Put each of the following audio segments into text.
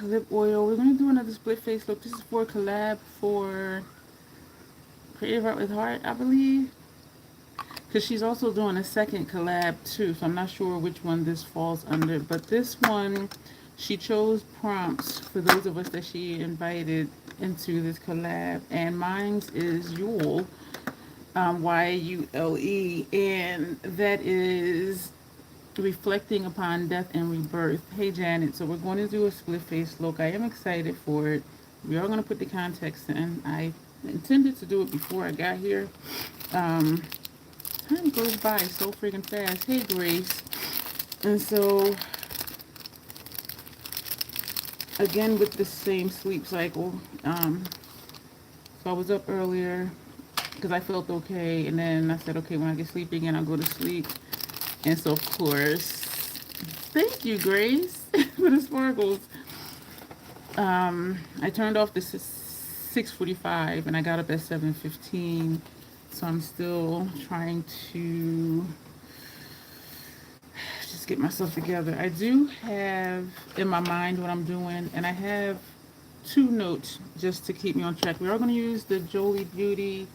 lip oil. We're going to do another split face look. This is for Collab for Creative Art with Heart, I believe. Because she's also doing a second collab too, so I'm not sure which one this falls under. But this one, she chose prompts for those of us that she invited into this collab. And mine's is Yule, Yule, and that is reflecting upon death and rebirth. Hey Janet, so we're going to do a split face look. I am excited for it. We are going to put the context in. I intended to do it before I got here. Time goes by so freaking fast. Hey Grace. And so again with the same sleep cycle. So I was up earlier because I felt okay, and then I said, okay, when I get sleepy again, I'll go to sleep. And so, of course, thank you, Grace, for the sparkles. I turned off the 6:45, and I got up at 7:15. So I'm still trying to just get myself together. I do have in my mind what I'm doing, and I have 2 notes just to keep me on track. We are going to use the Jolie Beauty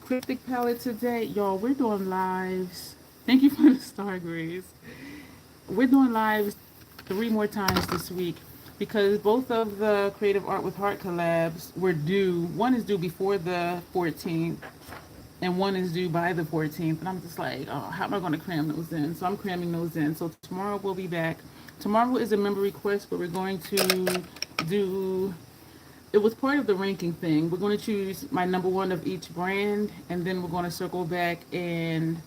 Cryptic Palette today. Y'all, we're doing lives. Thank you for the star, Grace. We're doing lives 3 more times this week because both of the Creative Art with Heart collabs were due. One is due before the 14th, and one is due by the 14th. And I'm just like, oh, how am I going to cram those in? So I'm cramming those in. So tomorrow we'll be back. Tomorrow is a member request, but we're going to do, it was part of the ranking thing. We're going to choose my number 1 of each brand, and then we're going to circle back and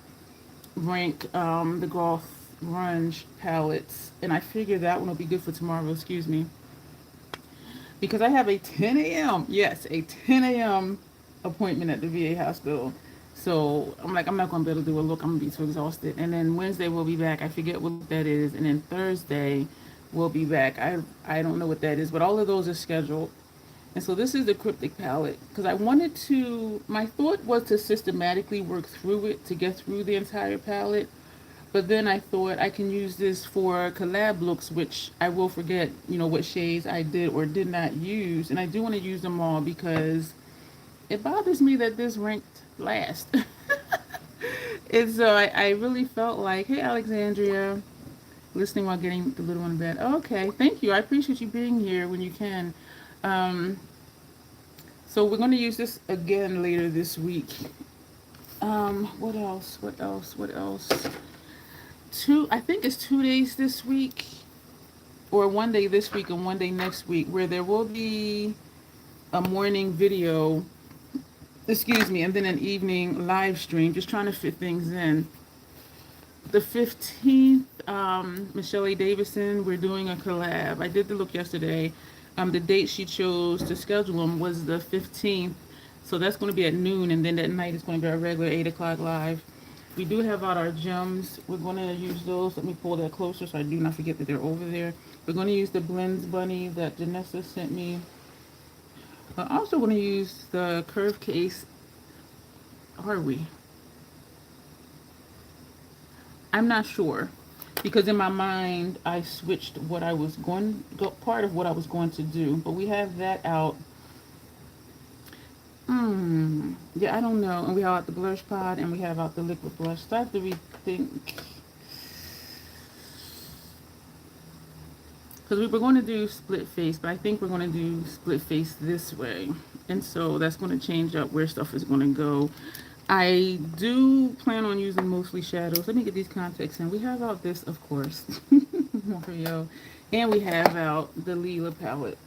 rank the Golf Grunge palettes. And I figure that one will be good for tomorrow, excuse me. Because I have a 10 a.m., yes, a 10 a.m. appointment at the VA hospital. So I'm like, I'm not going to be able to do a look. I'm going to be too exhausted. And then Wednesday we'll be back. I forget what that is. And then Thursday we'll be back. I don't know what that is, but all of those are scheduled. And so this is the Cryptic palette because I wanted to, my thought was to systematically work through it to get through the entire palette. But then I thought I can use this for collab looks, which I will forget, what shades I did or did not use. And I do want to use them all because it bothers me that this ranked last. And so I really felt like, hey, Alexandria, listening while getting the little one in bed. Okay, thank you. I appreciate you being here when you can. So we're going to use this again later this week. What else? I think it's 2 days this week, or 1 day this week and 1 day next week, where there will be a morning video, and then an evening live stream, just trying to fit things in. The 15th, Michelle A. Davison, we're doing a collab. I did the look yesterday. The date she chose to schedule them was the 15th. So that's going to be at noon, and then that night is going to be our regular 8 o'clock live. We do have out our gems. We're going to use those. Let me pull that closer so I do not forget that they're over there. We're going to use the Blends Bunny that Janessa sent me. I'm also going to use the Curve Case. Are we? I'm not sure. Because in my mind, I switched what I was part of what I was going to do. But we have that out. Yeah, I don't know. And we have out the blush pod, and we have out the liquid blush. So I have to rethink. Because we were going to do split face, but I think we're going to do split face this way. And so that's going to change up where stuff is going to go. I do plan on using mostly shadows. Let me get these contacts in. We have out this, of course, Mario, and we have out the Lila palette.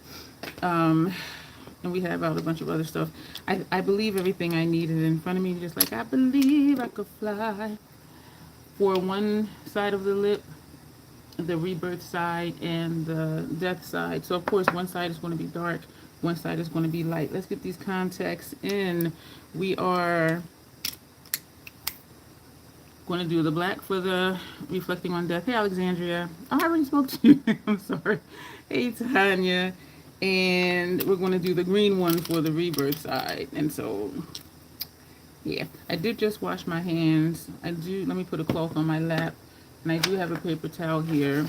And we have out a bunch of other stuff. I believe everything I need is in front of me, just like I believe I could fly. For one side of the lip, the rebirth side and the death side. So of course one side is going to be dark, one side is going to be light. Let's get these contacts in. We are going to do the black for the reflecting on death. Hey Alexandria, I already spoke to you. I'm sorry. Hey Tanya. And we're going to do the green one for the rebirth side. And so yeah, I did just wash my hands. Let me put a cloth on my lap. And I do have a paper towel here.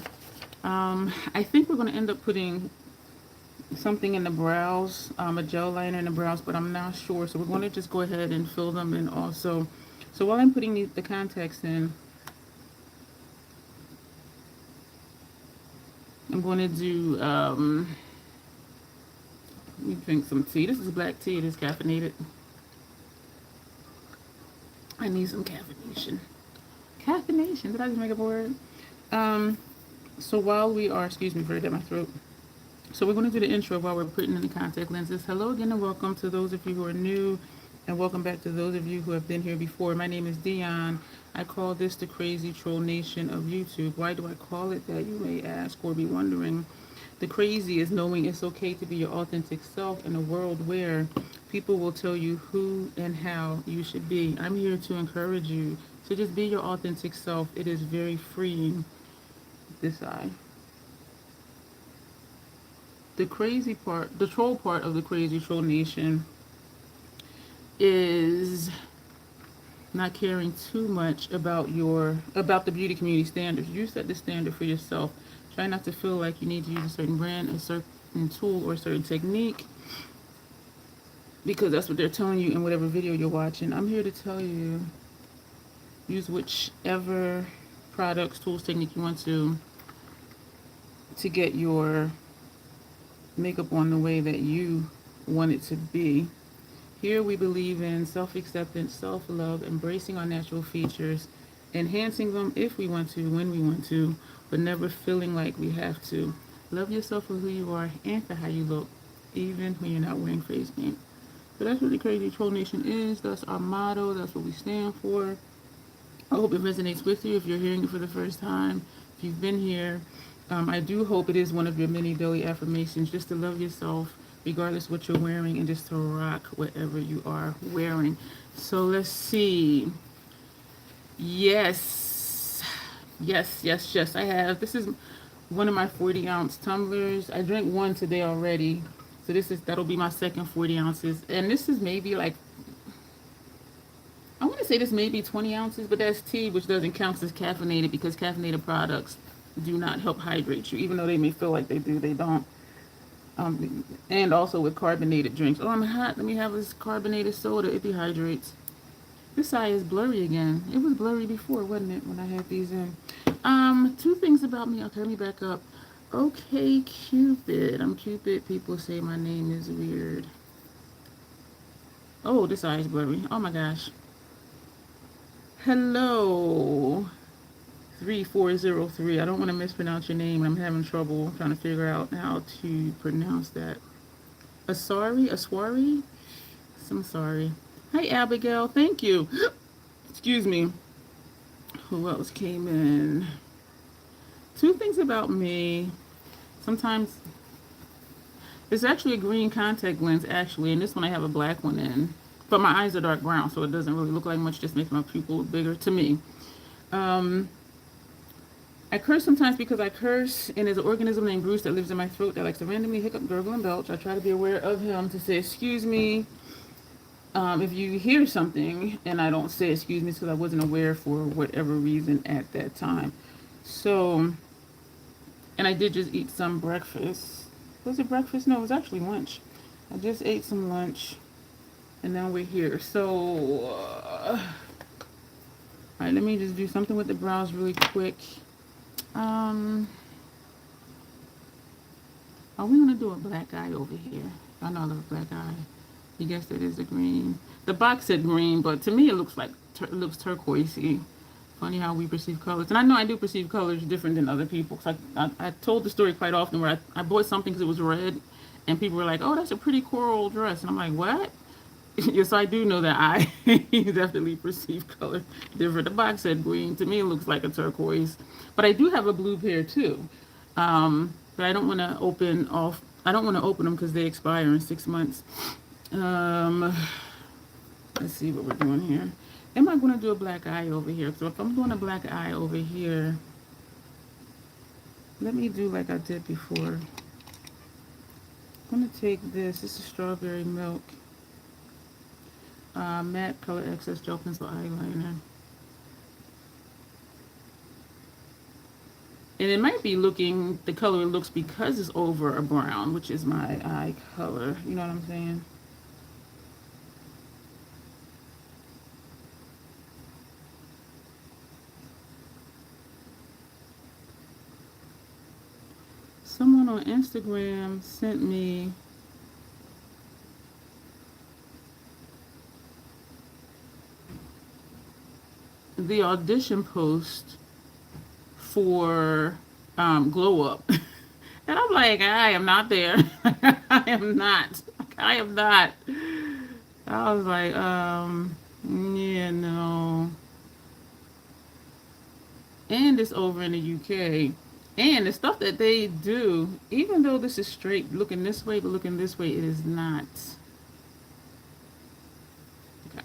I think we're going to end up putting something in the brows, a gel liner in the brows, but I'm not sure. So we're going to just go ahead and fill them in also. So while I'm putting the contacts in, I'm going to do, let me drink some tea. This is black tea. It is caffeinated. I need some caffeination. Caffeination. Did I just make up a word? So while we are, excuse me, very dead my throat. So we're going to do the intro while we're putting in the contact lenses. Hello again and welcome to those of you who are new, and welcome back to those of you who have been here before. My name is Dion. I call this the crazy troll nation of YouTube. Why do I call it that, you may ask or be wondering? The crazy is knowing it's okay to be your authentic self in a world where people will tell you who and how you should be. I'm here to encourage you to just be your authentic self. It is very freeing. This eye. The crazy part, the troll part of the crazy troll nation is not caring too much about the beauty community standards. You set the standard for yourself. Try not to feel like you need to use a certain brand, a certain tool, or a certain technique because that's what they're telling you in whatever video you're watching. I'm here to tell you, use whichever products, tools, technique you want to get your makeup on the way that you want it to be. Here we believe in self-acceptance, self-love, embracing our natural features, enhancing them if we want to, when we want to, but never feeling like we have to. Love yourself for who you are and for how you look, even when you're not wearing face paint. So that's what the Crazy Troll Nation is. That's our motto. That's what we stand for. I hope it resonates with you if you're hearing it for the first time. If you've been here, I do hope it is one of your many daily affirmations, just to love yourself regardless what you're wearing and just to rock whatever you are wearing. So let's see. Yes, I have. This is one of my 40-ounce tumblers. I drank one today already. So that'll be my second 40 ounces. And this is maybe like, I want to say this may be 20 ounces, but that's tea, which doesn't count as caffeinated because caffeinated products do not help hydrate you. Even though they may feel like they do, they don't. And also with carbonated drinks. Oh, I'm hot. Let me have this carbonated soda. It dehydrates. This eye is blurry again. It was blurry before, wasn't it, when I had these in? Two things about me. Okay, let me back up. Okay, Cupid. I'm Cupid. People say my name is weird. Oh, this eye is blurry. Oh my gosh. Hello. 3403. I don't want to mispronounce your name. I'm having trouble trying to figure out how to pronounce that. Aswari? I'm sorry. Hi, Abigail. Thank you. Excuse me. Who else came in? Two things about me. Sometimes it's actually a green contact lens, actually, and this one I have a black one in. But my eyes are dark brown, so it doesn't really look like much. Just makes my pupil look bigger to me. I curse sometimes because I curse, and there's an organism named Bruce that lives in my throat that likes to randomly hiccup, gurgle, and belch. I try to be aware of him to say, excuse me. If you hear something and I don't say excuse me because I wasn't aware for whatever reason at that time. So, and I did just eat some breakfast. Was it breakfast? No, it was actually lunch. I just ate some lunch, and now we're here. So, all right, let me just do something with the brows really quick. Are we gonna do a black eye over here? I know I love a black eye. I guess that is a green. The box said green, but to me it looks like it looks turquoisey. Funny how we perceive colors, and I know I do perceive colors different than other people. Cause I told the story quite often where I bought something because it was red, and people were like, "Oh, that's a pretty coral dress," and I'm like, "What?" Yes, I do know that I definitely perceive color different. The box said green. To me, it looks like a turquoise. But I do have a blue pair too. But I don't want to open off. I don't want to open them because they expire in 6 months. Let's see what we're doing here. Am I going to do a black eye over here? So if I'm doing a black eye over here, let me do like I did before. I'm going to take this. This is strawberry milk. Matte Color Excess Gel Pencil Eyeliner. And it might be looking, the color it looks because it's over a brown, which is my eye color. You know what I'm saying? Someone on Instagram sent me the audition post for Glow Up. And I'm like, I am not there. I am not. I am not. I was like, yeah, no. And it's over in the UK. And the stuff that they do, even though this is straight looking this way, but looking this way, it is not. Okay.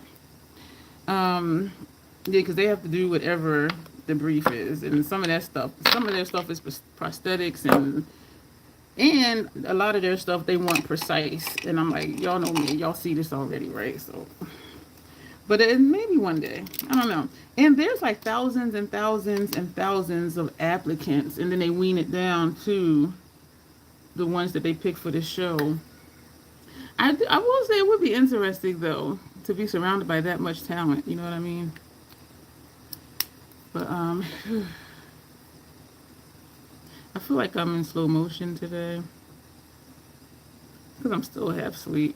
Yeah, because they have to do whatever the brief is, and some of their stuff is prosthetics, and a lot of their stuff they want precise. And I'm like, y'all know me, y'all see this already, right? So, but it maybe one day, I don't know. And there's like thousands and thousands and thousands of applicants, and then they wean it down to the ones that they pick for the show. I will say it would be interesting though to be surrounded by that much talent. You know what I mean? But I feel like I'm in slow motion today because I'm still half asleep.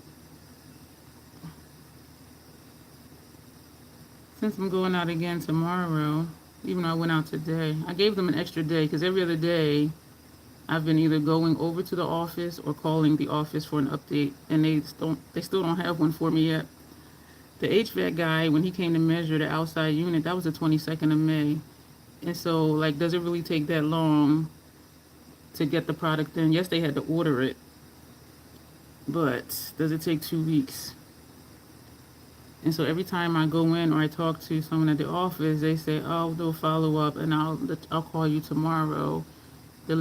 Since I'm going out again tomorrow, even though I went out today, I gave them an extra day because every other day I've been either going over to the office or calling the office for an update, and they still don't have one for me yet. The HVAC guy, when he came to measure the outside unit, that was the 22nd of May. And so, like, does it really take that long to get the product in? Yes, they had to order it, but does it take 2 weeks? And so every time I go in or I talk to someone at the office, they say, oh, they'll follow up and I'll call you tomorrow. The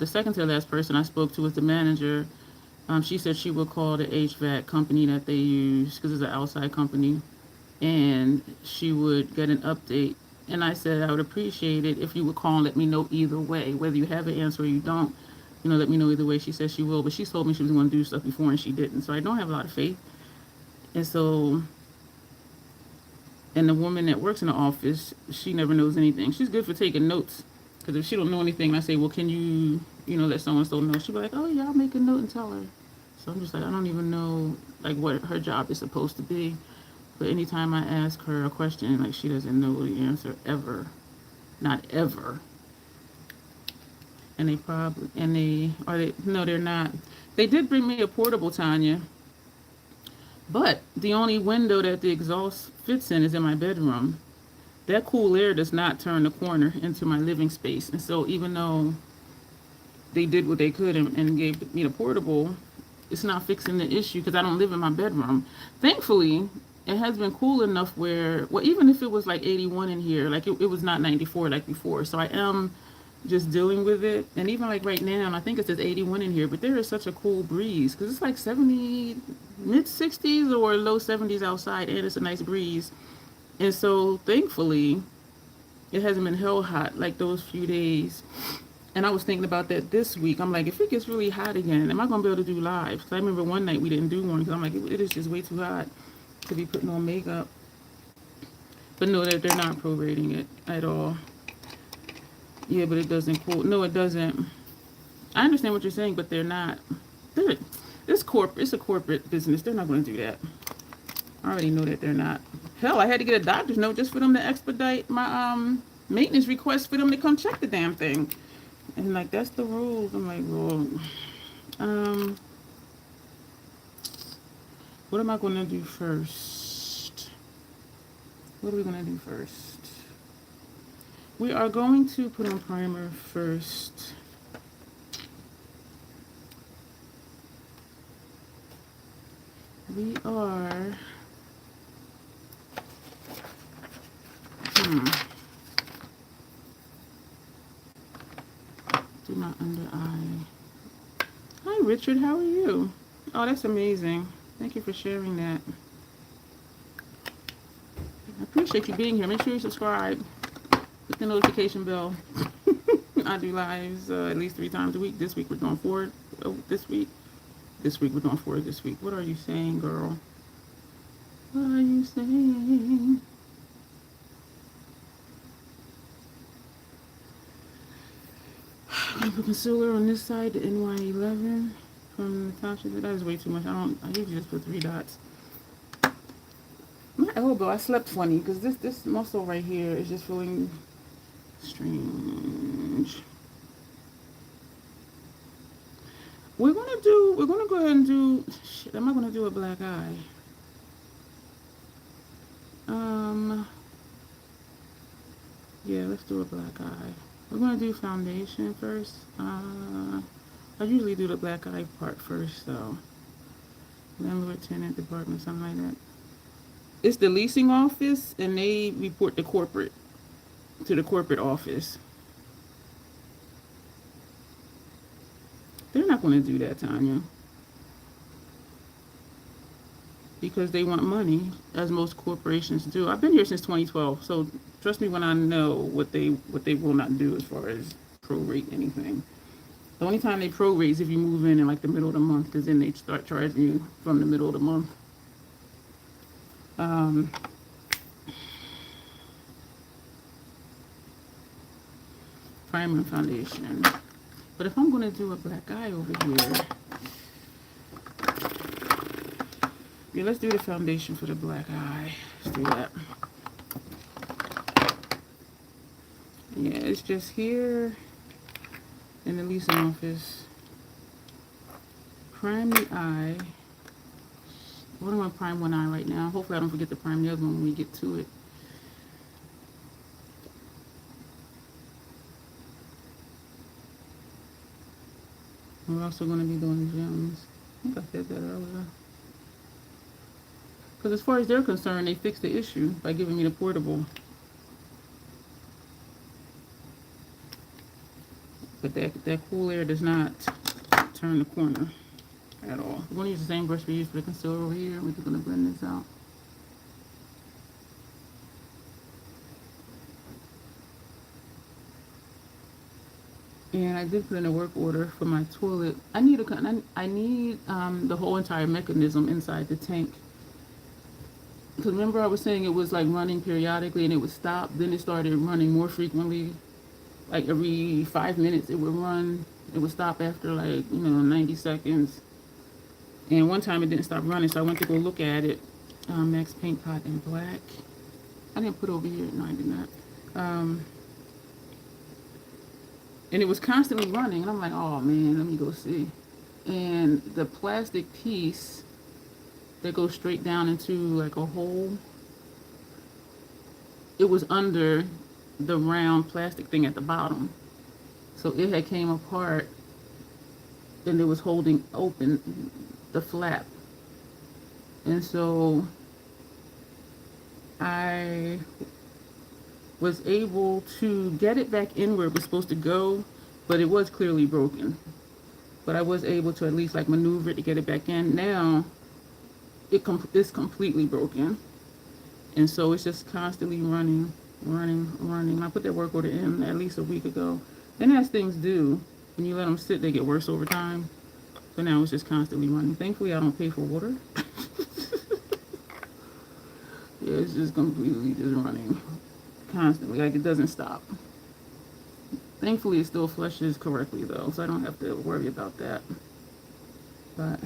second to the last person I spoke to was the manager. She said she would call the HVAC company that they use because it's an outside company, and she would get an update. And I said I would appreciate it if you would call and let me know either way, whether you have an answer or you don't. Let me know either way. She said she will, but she told me she was going to do stuff before and she didn't. So I don't have a lot of faith. And the woman that works in the office, she never knows anything. She's good for taking notes. Because if she don't know anything, I say, well, can you, let so-and-so know? She'll be like, oh, yeah, I'll make a note and tell her. So I'm just like, I don't even know, like, what her job is supposed to be. But anytime I ask her a question, like, she doesn't know the answer ever. Not ever. And no, they're not. They did bring me a portable, Tanya. But the only window that the exhaust fits in is in my bedroom. That cool air does not turn the corner into my living space. And so even though they did what they could and gave me the portable, it's not fixing the issue because I don't live in my bedroom. Thankfully, it has been cool enough where, well, even if it was like 81 in here, like it was not 94 like before. So I am just dealing with it. And even like right now, I think it says 81 in here, but there is such a cool breeze because it's like 70, mid 60s or low 70s outside, and it's a nice breeze. And so thankfully, it hasn't been hell hot like those few days. And I was thinking about that this week. I'm like, if it gets really hot again, am I going to be able to do live? Because I remember one night we didn't do one because I'm like, it is just way too hot to be putting on makeup. But no, they're not prorating it at all. Yeah, but it doesn't cool. No, it doesn't. I understand what you're saying, but they're not. It's a corporate business. They're not going to do that. I already know that they're not. Hell, I had to get a doctor's note just for them to expedite my maintenance request for them to come check the damn thing. And like, that's the rules. I'm like, well, what am I going to do first? What are we going to do first? We are going to put on primer first. We are... Do my under eye. Hi, Richard. How are you? Oh, that's amazing. Thank you for sharing that. I appreciate you being here. Make sure you subscribe. Hit the notification bell. I do lives at least 3 times a week. This week we're doing 4. This week we're doing 4 this week. What are you saying, girl? What are you saying? I'm gonna put concealer on this side, the NY11 from Natasha. That is way too much. I usually just put 3 dots. My elbow, I slept funny because this muscle right here is just feeling strange. We're gonna go ahead and do, shit, am I gonna do a black eye? Yeah, let's do a black eye. We're gonna do foundation first. I usually do the black eye part first, so. Landlord, tenant, department, something like that. It's the leasing office, and they report to the corporate office. They're not going to do that, Tanya, because they want money, as most corporations do. I've been here since 2012, so trust me when I know what they will not do as far as prorate anything. The only time they prorate is if you move in like the middle of the month, because then they start charging you from the middle of the month. Primer and foundation. But if I'm going to do a black eye over here, yeah, let's do the foundation for the black eye. Let's do that. Yeah, it's just here in the leasing office. Prime the eye. What am I prime one eye right now? Hopefully I don't forget to prime the other one when we get to it. We're also going to be doing gems. I think I said that earlier. Because as far as they're concerned, they fixed the issue by giving me the portable. But that cool air does not turn the corner at all. We're going to use the same brush we used for the concealer over here. We're just going to blend this out. And I did put in a work order for my toilet. I need the whole entire mechanism inside the tank. Because remember I was saying it was like running periodically and it would stop. Then it started running more frequently. Like every 5 minutes it would run. It would stop after like, 90 seconds. And one time it didn't stop running, so I went to go look at it. Max Paint Pot in black. I didn't put over here. No, I did not. And it was constantly running, and I'm like, oh man, let me go see. And the plastic piece that goes straight down into like a hole, it was under the round plastic thing at the bottom. So it had came apart, and it was holding open the flap. And so I was able to get it back in where it was supposed to go, but it was clearly broken. But I was able to at least like maneuver it to get it back in. Now it's completely broken, and so it's just constantly running. I put that work order in at least a week ago. And as things do, when you let them sit, they get worse over time. So now it's just constantly running. Thankfully, I don't pay for water. Yeah, it's just completely just running constantly, like it doesn't stop. Thankfully, it still flushes correctly though, so I don't have to worry about that. But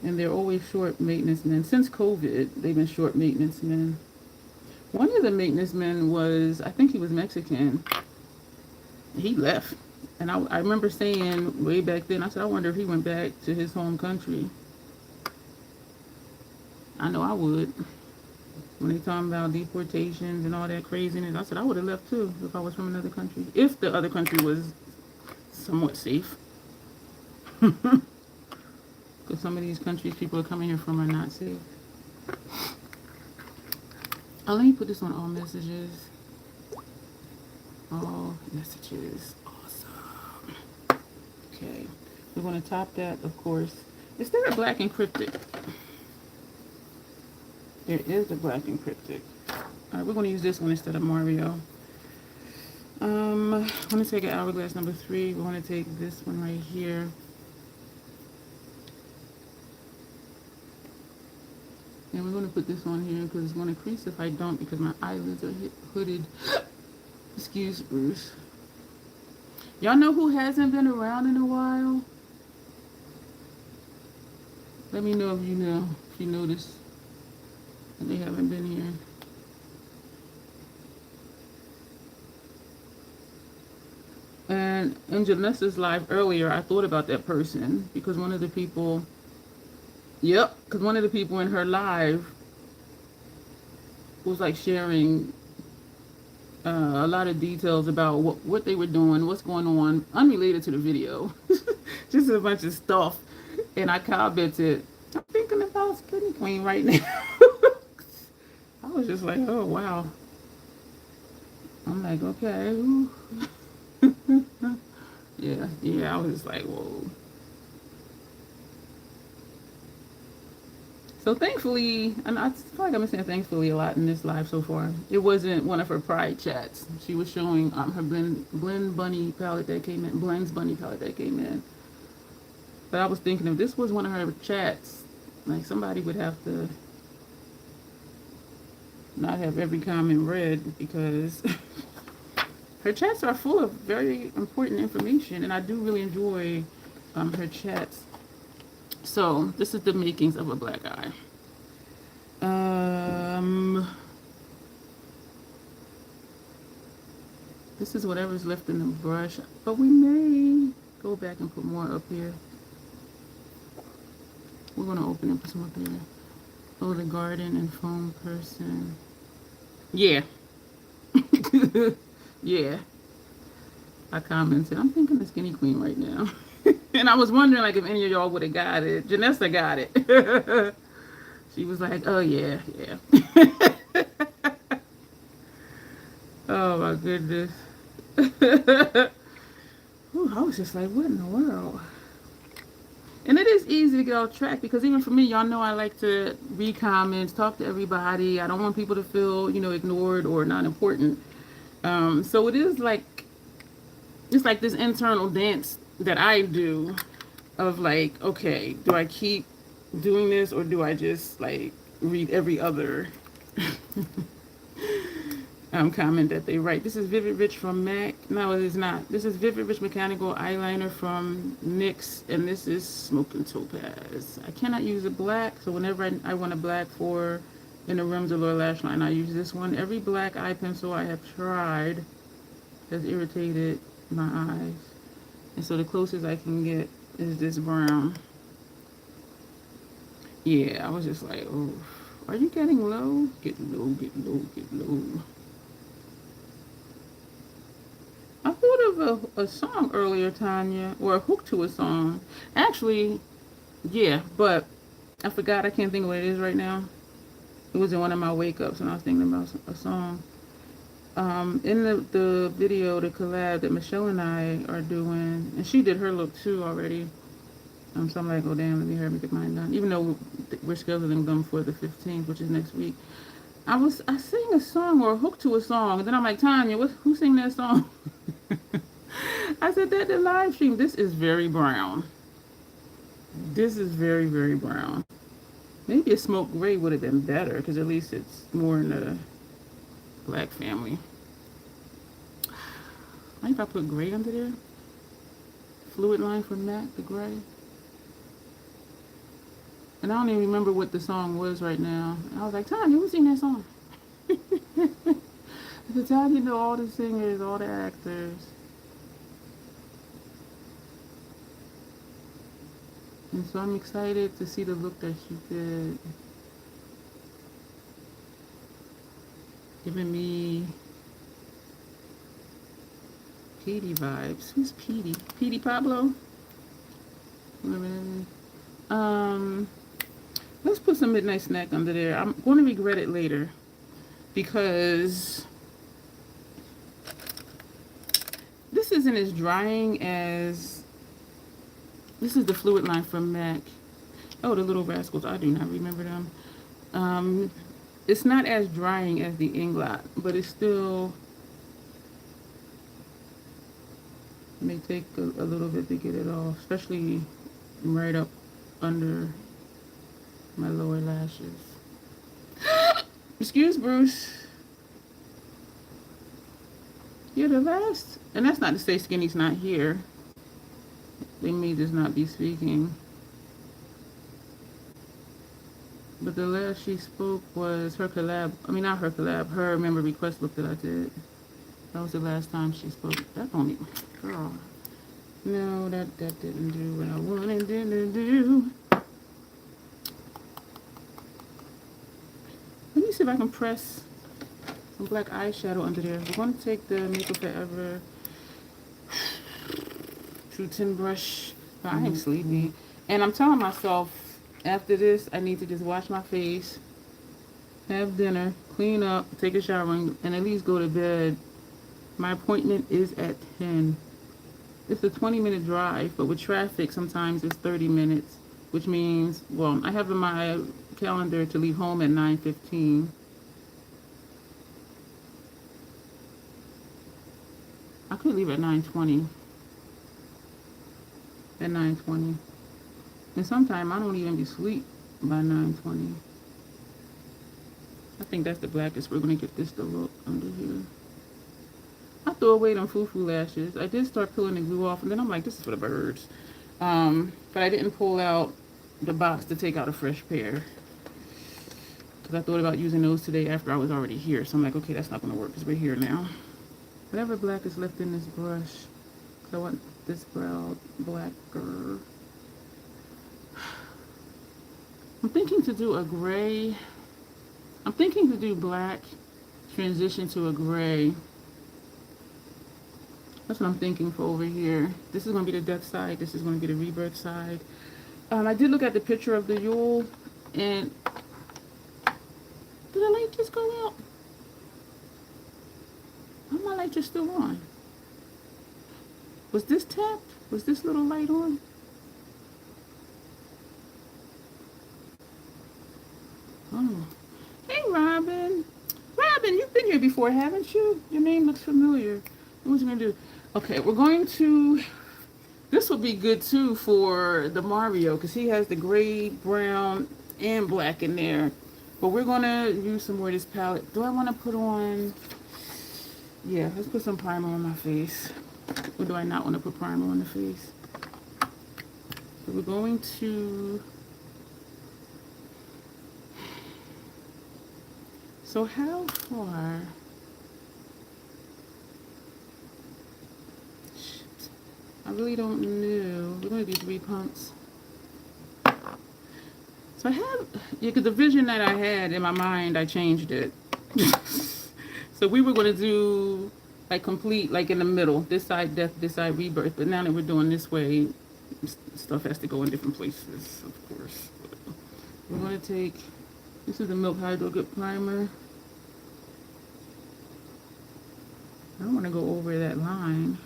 and they're always short maintenance men. Since COVID, they've been short maintenance men. One of the maintenance men was, I think he was Mexican. He left. And I remember saying way back then, I said, I wonder if he went back to his home country. I know I would. When they talking about deportations and all that craziness, I said I would have left too if I was from another country. If the other country was somewhat safe. Because some of these countries people are coming here from are not safe. Oh, let me put this on all messages. All messages. Awesome. Okay. We're going to top that, of course. Is there a black and cryptic? There is a black and cryptic. All right, we're going to use this one instead of Mario. I'm going to take an hourglass number 3. We're going to take this one right here. And we're going to put this on here because it's going to crease if I don't, because my eyelids are hooded. Excuse Bruce. Y'all know who hasn't been around in a while? Let me know if you know, if you notice that they haven't been here. And in Janessa's live earlier, I thought about that person because one of the people, because one of the people in her live was like sharing a lot of details about what they were doing, what's going on, unrelated to the video. Just a bunch of stuff. And I commented, I'm thinking about Skinny Queen right now. I was just like, oh, wow. I'm like, okay. Yeah, I was just like, whoa. So thankfully, and I feel like I've been saying thankfully a lot in this live so far, it wasn't one of her pride chats. She was showing her blend bunny palette that came in, blends bunny palette that came in. But I was thinking if this was one of her chats, like somebody would have to not have every comment read because her chats are full of very important information, and I do really enjoy her chats. So this is the makings of a black eye. This is whatever's left in the brush, but we may go back and put more up here. We're going to open and put some up here. Oh, the garden and foam person. Yeah. Yeah. I commented, I'm thinking of Skinny Queen right now. And I was wondering like if any of y'all would have got it. Janessa got it. She was like, oh yeah. Oh my goodness. Ooh, I was just like, what in the world? And it is easy to get off track because even for me, y'all know I like to read comments, talk to everybody. I don't want people to feel, ignored or not important. So it is like, it's like this internal dance that I do of like, okay, do I keep doing this or do I just like read every other comment that they write? This is Vivid Rich from MAC. No, it is not. This is Vivid Rich Mechanical Eyeliner from NYX, and this is Smoking Topaz. I cannot use a black, so whenever I want a black for in the rims or lower lash line, I use this one. Every black eye pencil I have tried has irritated my eyes. And so the closest I can get is this brown. Yeah, I was just like, oh, are you getting low? Get low, get low, get low. I thought of a song earlier, Tanya, or a hook to a song. Actually, yeah, but I forgot. I can't think of what it is right now. It was in one of my wake-ups when I was thinking about a song. In the video, the collab that Michelle and I are doing, and she did her look too already. So I'm like, oh damn, let me hurry up and get mine done. Even though we're scheduling them for the 15th, which is next week. I sang a song or a hook to a song, and then I'm like, Tanya, who sang that song? I said that the live stream. This is very brown. This is very, very brown. Maybe a smoke gray would have been better because at least it's more in the black family. Maybe if I put gray under there. Fluid line from MAC, the gray. And I don't even remember what the song was right now. I was like, Tanya, who sing that song? At the time, you know all the singers, all the actors. And so I'm excited to see the look that she did. Giving me Petey vibes. Who's Petey? Petey Pablo? Let's put some Midnight Snack under there. I'm going to regret it later because this isn't as drying as this is the fluid line from MAC. Oh, the Little Rascals. I do not remember them. it's not as drying as the Inglot, but it's still, it may take a little bit to get it off, especially right up under my lower lashes. Excuse Bruce. You're the last, and that's not to say Skinny's not here. They may just not be speaking. But the last she spoke was her collab, I mean not her collab, her member request book that I did. That was the last time she spoke. That don't even, girl. No, that didn't do what I wanted it to do. Let me see if I can press some black eyeshadow under there. We're going to take the Makeup Forever True Tin brush. I ain't sleepy. And I'm telling myself, after this, I need to just wash my face, have dinner, clean up, take a shower, and at least go to bed. My appointment is at 10. It's a 20-minute drive, but with traffic, sometimes it's 30 minutes, which means, well, I have in my calendar to leave home at 9:15. I could leave at 9:20. At 9:20. And sometimes I don't even be asleep by 9:20. I think that's the blackest. We're going to get this to look under here. I threw away them foo-foo lashes. I did start peeling the glue off, and then I'm like, this is for the birds. But I didn't pull out the box to take out a fresh pair. Because I thought about using those today after I was already here. So I'm like, okay, that's not going to work because we're here now. Whatever black is left in this brush. Because I want this brown blacker. I'm thinking to do a gray. I'm thinking to do black, transition to a gray. That's what I'm thinking for over here. This is going to be the death side. This is going to be the rebirth side. I did look at the picture of the Yule, and did the light just go out? Oh, my light just still on. Was this tapped? Was this little light on? Oh. Hey, Robin. Robin, you've been here before, haven't you? Your name looks familiar. What was I going to do? Okay, we're going to... This will be good, too, for the Mario, because he has the gray, brown, and black in there. But we're going to use some more of this palette. Do I want to put on... Yeah, let's put some primer on my face. Or do I not want to put primer on the face? So we're going to... So how far... Shit. I really don't know. We're going to do 3 pumps. So I have... Yeah, because the vision that I had in my mind, I changed it. So we were going to do like complete, like in the middle. This side death, this side rebirth. But now that we're doing this way, stuff has to go in different places, of course. We're going to take... This is the Milk Hydro Good Primer. I don't want to go over that line.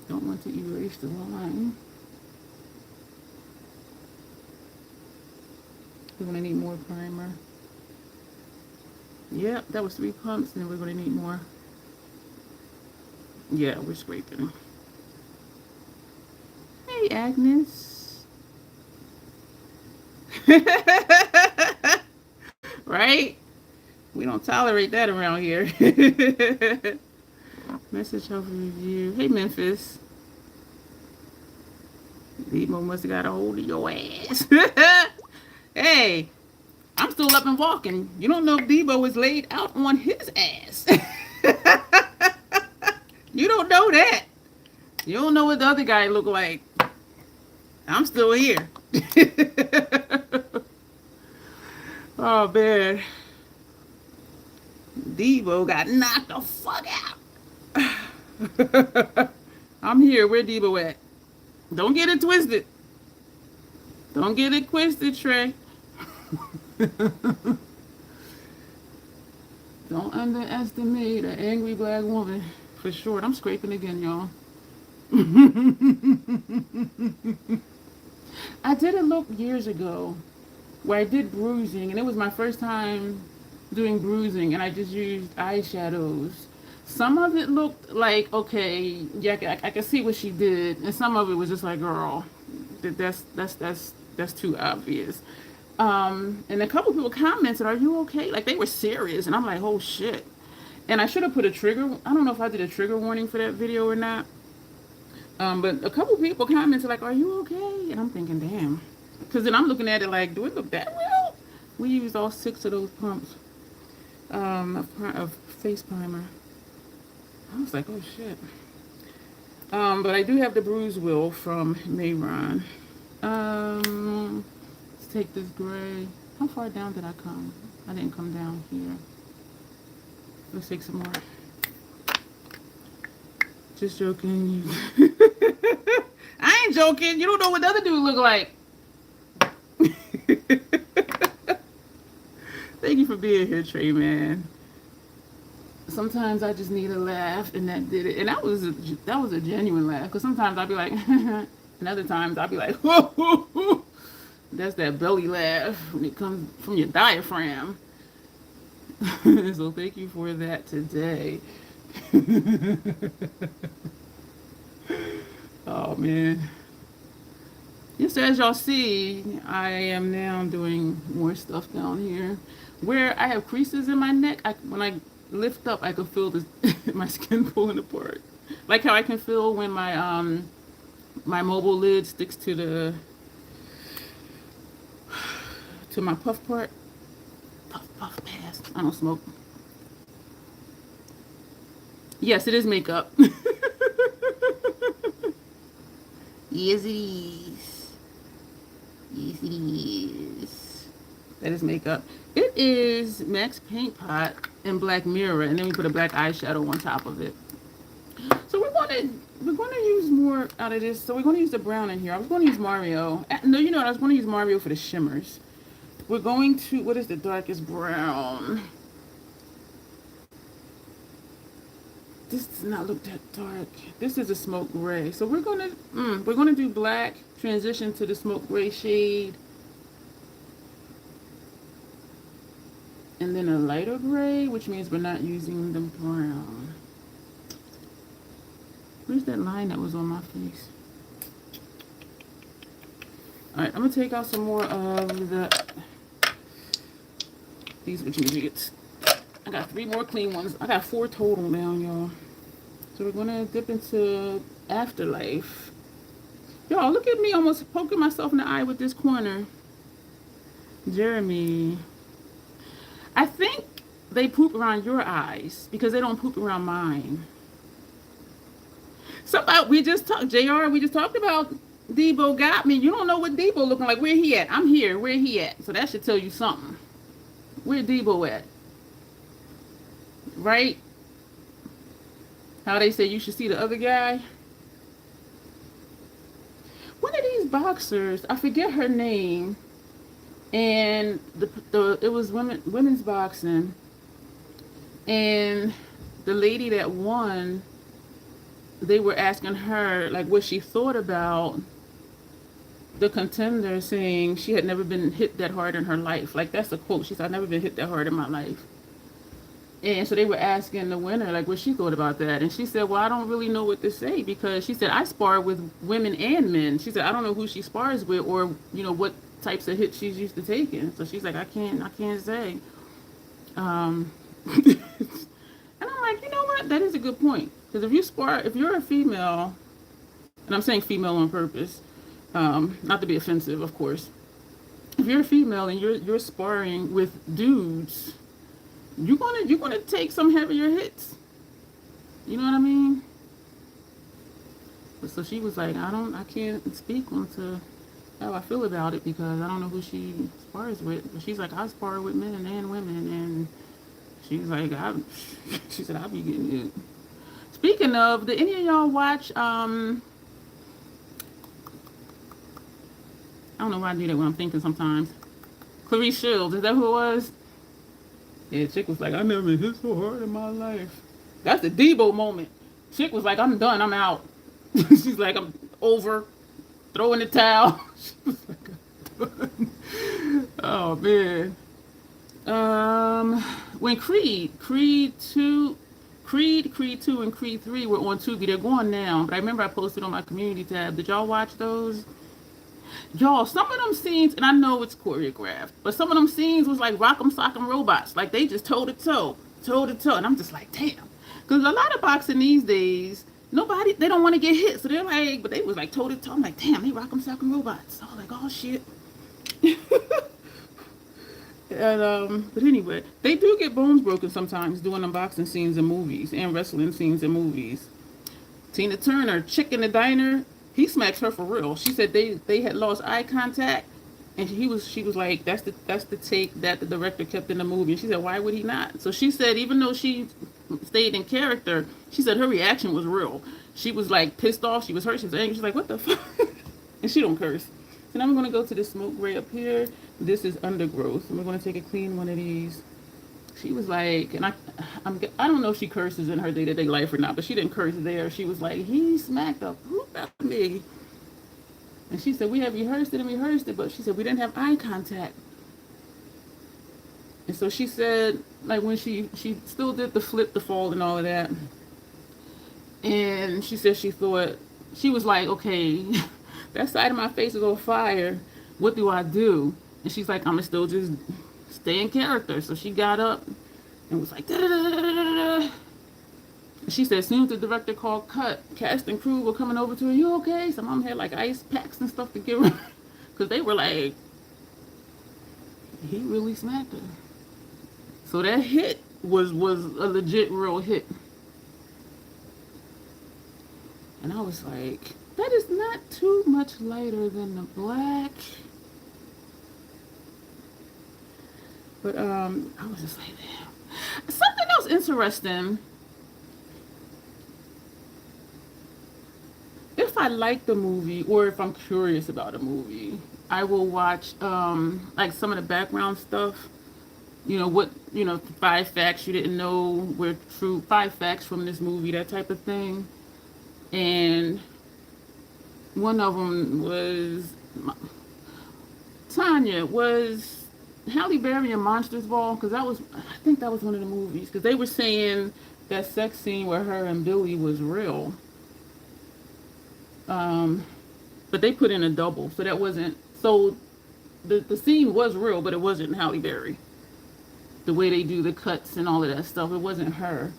Don't want to erase the line. We're going to need more primer. Yep, that was 3 pumps, and we're going to need more. Yeah, we're scraping. Hey, Agnes. Right? We don't tolerate that around here. Message health review. Hey, Memphis. Debo must have got a hold of your ass. Hey, I'm still up and walking. You don't know if Debo was laid out on his ass. You don't know that. You don't know what the other guy looked like. I'm still here. Oh, man. Debo got knocked the fuck out. I'm here. Where Debo at? Don't get it twisted. Don't get it twisted, Trey. Don't underestimate an angry black woman. For sure. I'm scraping again, y'all. I did a look years ago where I did bruising, and it was my first time doing bruising, and I just used eyeshadows. Some of it looked like, okay, yeah, I can see what she did, and some of it was just like, girl, that's too obvious. And a couple people commented, "Are you okay?" Like they were serious, and I'm like, "Oh shit!" And I should have put a trigger. I don't know if I did a trigger warning for that video or not. But a couple people commented like, "Are you okay?" And I'm thinking, damn, because then I'm looking at it like, do it look that well? We used all 6 of those pumps of face primer. I was like, oh shit. But I do have the bruise wheel from Mayron. Let's take this gray. How far down did I come? I didn't come down here. Let's take some more. Just joking. I ain't joking. You don't know what the other dude look like. Thank you for being here, Trey, man. Sometimes I just need a laugh, and that did it. And that was a genuine laugh. Because sometimes I'll be like, and other times I'll be like, whoo, whoo, whoo. That's that belly laugh when it comes from your diaphragm. So thank you for that today. Oh man. Just as y'all see, I am now doing more stuff down here. Where I have creases in my neck, when I lift up, I can feel my skin pulling apart. Like how I can feel when my my mobile lid sticks to my puff part. Puff pass. I don't smoke. Yes, it is makeup. Yes, it is. Yes, it is. That is makeup. It is Max Paint Pot and Black Mirror, and then we put a black eyeshadow on top of it. So we're going to use more out of this. So we're going to use the brown in here. I was going to use Mario. No, you know what? I was going to use Mario for the shimmers. We're going to, what is the darkest brown? This does not look that dark. This is a smoke gray. So we're gonna do black, transition to the smoke gray shade, and then a lighter gray, which means we're not using the brown. Where's that line that was on my face? All right, I'm gonna take out some more of these intermediates. I got 3 more clean ones. I got 4 total now, y'all. So we're gonna dip into Afterlife. Y'all, look at me almost poking myself in the eye with this corner. Jeremy. I think they poop around your eyes because they don't poop around mine. We just talked, JR, we just talked about Debo got me. You don't know what Debo looking like. Where he at? I'm here. Where he at? So that should tell you something. Where Debo at? Right? How they say you should see the other guy. One of these boxers, I forget her name, and it was women's boxing, and the lady that won, they were asking her like what she thought about the contender, saying she had never been hit that hard in her life. Like that's a quote. She said, "I've never been hit that hard in my life." And so they were asking the winner like what she thought about that, and she said, "Well, I don't really know what to say because," she said, "I spar with women and men." She said, "I don't know who she spars with or what types of hits she's used to taking." So she's like, I can't say. And I'm like, you know what? That is a good point, because if you're a female, and I'm saying female on purpose, not to be offensive, of course. If you're a female and you're sparring with dudes, you're gonna take some heavier hits. You know what I mean? So she was like, I can't speak onto how I feel about it because I don't know who she spars with. But she's like, I spar with men and women, and she's like, she said, I'll be getting it. Speaking of, did any of y'all watch? I don't know why I do that when I'm thinking sometimes. Clarice Shields, is that who it was? Yeah, chick was like, I never been hit so hard in my life. That's the Debo moment. Chick was like, I'm done, I'm out. She's like, I'm over, throwing the towel. She was like, I'm done. Oh man. When Creed 2 and Creed 3 were on Tubi. They're going now, but I remember I posted on my community tab. Did y'all watch those? Y'all, some of them scenes, and I know it's choreographed, but some of them scenes was like rock'em sock'em robots. Like they just toe to toe, toe to toe. And I'm just like, damn. Because a lot of boxing these days, they don't want to get hit. So they're like, but they was like toe to toe. I'm like, damn, they rock'em sock'em robots. So I was like, oh shit. And, but anyway, they do get bones broken sometimes doing unboxing scenes in movies and wrestling scenes in movies. Tina Turner, chick in the diner, he smacks her for real. She said they had lost eye contact, and she was like, that's the take that the director kept in the movie. And she said, why would he not? So she said, even though she stayed in character, she said her reaction was real. She was like pissed off, she was hurt, she was angry, she's like, what the fuck? And she don't curse. So now I'm gonna go to the smoke ray up here. This is undergrowth. And we're gonna take a clean one of these. She was like, and I don't know if she curses in her day-to-day life or not, but she didn't curse there. She was like, he smacked the poop out of me. And she said, we have rehearsed it, but she said, we didn't have eye contact. And so she said, like when she still did the flip, the fall and all of that. And she said she thought, she was like, okay, that side of my face is on fire. What do I do? And she's like, I'm going to still just stay in character. So she got up and was like, da da da da da da. She said, as soon as the director called cut, cast and crew were coming over to her. You okay? Some of them had like ice packs and stuff to give her. Because they were like, he really smacked her. So that hit was a legit real hit. And I was like, that is not too much lighter than the black. But I was just like, damn. Something else interesting. If I like the movie or if I'm curious about a movie, I will watch like some of the background stuff. You know, 5 facts you didn't know were true, 5 facts from this movie, that type of thing. And one of them was, Tanya, was Halle Berry in Monsters Ball? Because I think that was one of the movies. Because they were saying that sex scene where her and Billy was real. But they put in a double, so that wasn't, so the scene was real, but it wasn't Halle Berry. The way they do the cuts and all of that stuff, it wasn't her.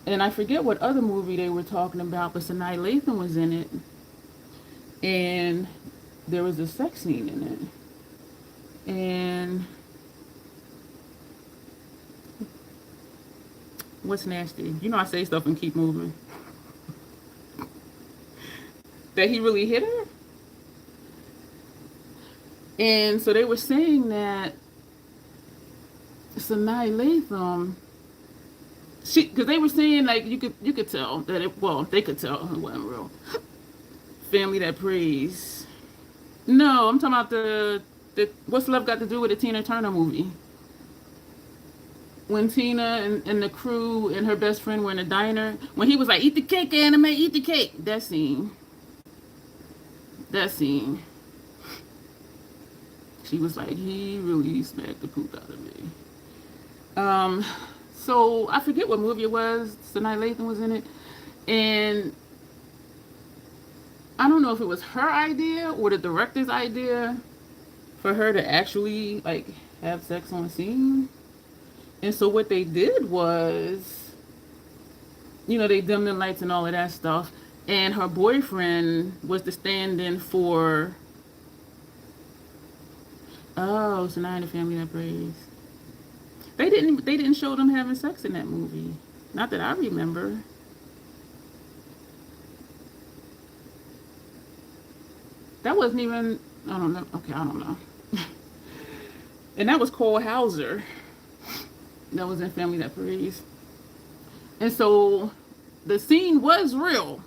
And I forget what other movie they were talking about, but Sanaa Lathan was in it. And there was a sex scene in it. And what's nasty? You know I say stuff and keep moving. That he really hit her? And so they were saying that Sanaa Lathan, because they were saying like you could tell that they could tell it wasn't real. Family That Prays. No, I'm talking about the What's Love Got to Do with the Tina Turner movie. When Tina and the crew and her best friend were in a diner, when he was like, eat the cake, anime, eat the cake. That scene. She was like, he really smacked the poop out of me. So I forget what movie it was. Sanaa Lathan was in it. And I don't know if it was her idea or the director's idea for her to actually like have sex on scene. And so what they did was, you know, they dimmed the lights and all of that stuff. And her boyfriend was the stand-in for, Sanaa and the Family That Prays. They didn't show them having sex in that movie. Not that I remember. That wasn't even, I don't know. Okay, I don't know. And that was Cole Hauser. That was in Family That Prays. And so the scene was real,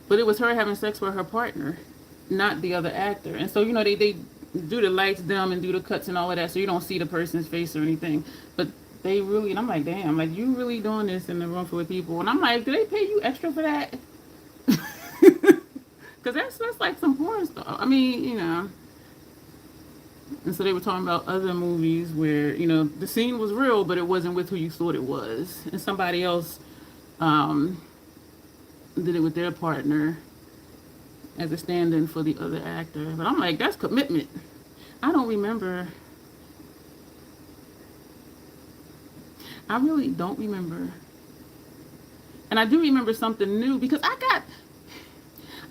but it was her having sex with her partner, not the other actor. And so, you know, they do the lights dim and do the cuts and all of that, so you don't see the person's face or anything. But they really, and I'm like, damn, like you really doing this in the room full of people. And I'm like, do they pay you extra for that? Because that's like some porn stuff. I mean, you know, And so they were talking about other movies where, you know, the scene was real, but it wasn't with who you thought it was. And somebody else um, did it with their partner as a stand-in for the other actor. But I'm like, that's commitment. I don't remember. I really don't remember. And I do remember something new because I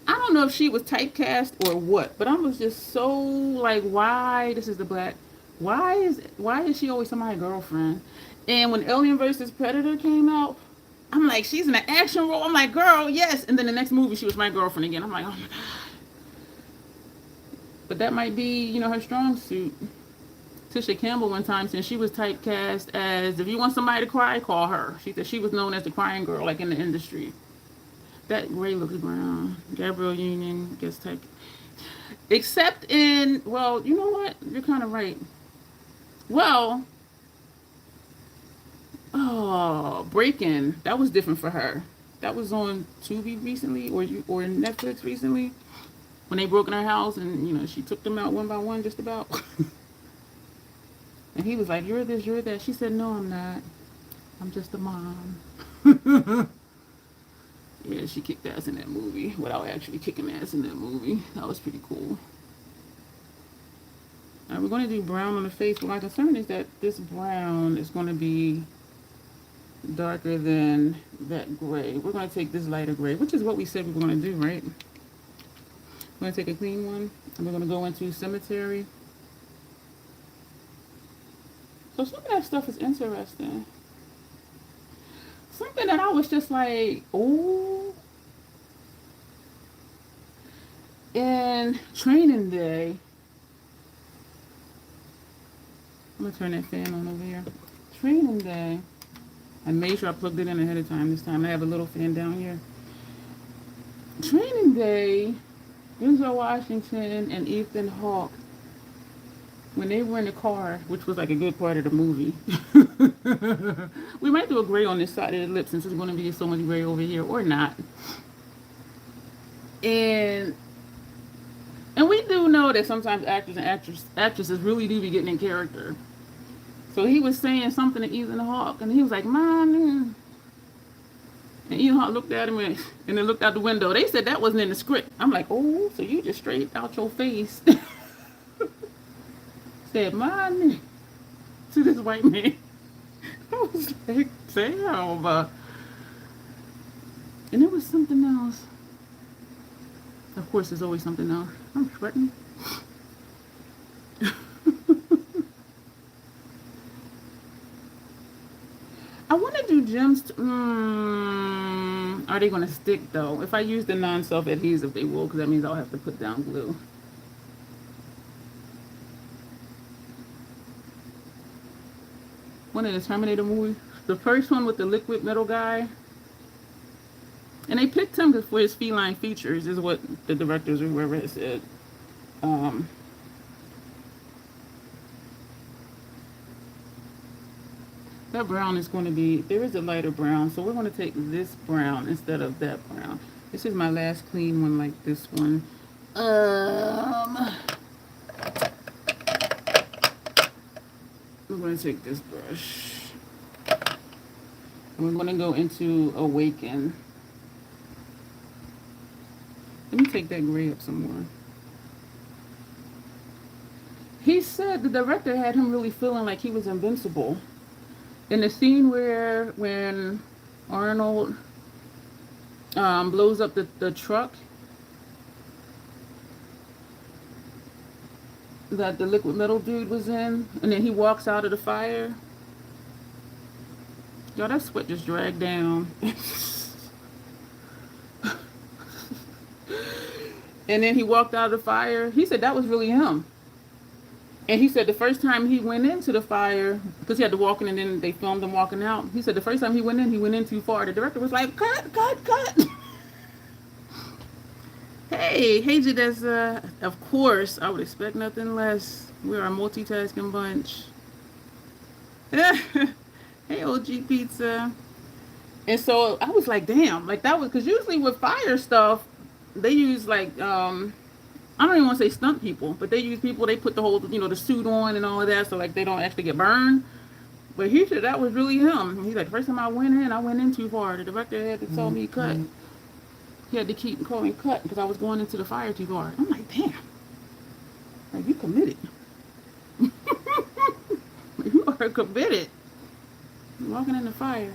don't know if she was typecast or what, but I was just so like, why this is the black, why is she always somebody's girlfriend? And when Alien versus Predator came out, I'm like, she's in an action role. I'm like, girl, yes. And then the next movie, she was my girlfriend again. I'm like, oh my god. But that might be, you know, her strong suit. Tisha Campbell one time said she was typecast as, if you want somebody to cry, call her. She said she was known as the crying girl, like in the industry. That gray looks brown. Gabrielle Union gets typed. Except in, well, you know what? You're kind of right. Well, oh, Breaking. That was different for her. That was on Tubi recently, or Netflix recently, when they broke in her house and, you know, she took them out one by one, just about. And he was like, "You're this, you're that." She said, "No, I'm not. I'm just a mom." Yeah, she kicked ass in that movie without actually kicking ass in that movie. That was pretty cool. All right, we're going to do brown on the face, but my concern is that this brown is going to be darker than that gray. We're going to take this lighter gray, which is what we said we were going to do, right? We're going to take a clean one, and we're going to go into Cemetery. So some of that stuff is interesting. Something that I was just like, oh. In Training Day, I'm going to turn that fan on over here. Training Day, I made sure I plugged it in ahead of time this time. I have a little fan down here. Training Day, Denzel Washington and Ethan Hawke, when they were in the car, which was like a good part of the movie. We might do a gray on this side of the lip since there's going to be so much gray over here, or not. And we do know that sometimes actors and actresses really do be getting in character. So he was saying something to Ethan Hawke, and he was like, "Man," and Ethan Hawke looked at him and then looked out the window. They said that wasn't in the script. I'm like, oh, so you just straight out your face said, "Man," to this white man. I was like, damn. And there was something else. Of course, there's always something else. I'm sweating. I want to do gems. Are they going to stick, though? If I use the non-self-adhesive, they will, because that means I'll have to put down glue. One of the Terminator movies. The first one with the liquid metal guy. And they picked him for his feline features, is what the directors or whoever has said. That brown is going to be, there is a lighter brown, so we're going to take this brown instead of that brown. This is my last clean one, like this one. I'm going to take this brush. And we're going to go into Awaken. Let me take that gray up some more. He said the director had him really feeling like he was invincible. In the scene when Arnold blows up the truck that the liquid metal dude was in, and then he walks out of the fire. Y'all, that sweat just dragged down. And then he walked out of the fire. He said that was really him. And he said the first time he went into the fire, because he had to walk in and then they filmed him walking out. He said the first time he went in too far. The director was like, cut. Hey, Jadessa, of course, I would expect nothing less. We're a multitasking bunch. Hey, OG Pizza. And so I was like, damn, like that was, because usually with fire stuff, they use like I don't even want to say stunt people, but they use people, they put the whole, the suit on and all of that, so like they don't actually get burned. But he said that was really him. He's like, first time I went in too far. The director had to tell me cut. He had to keep calling cut because I was going into the fire too far. I'm like, damn, like you committed. You are committed. You're walking in the fire.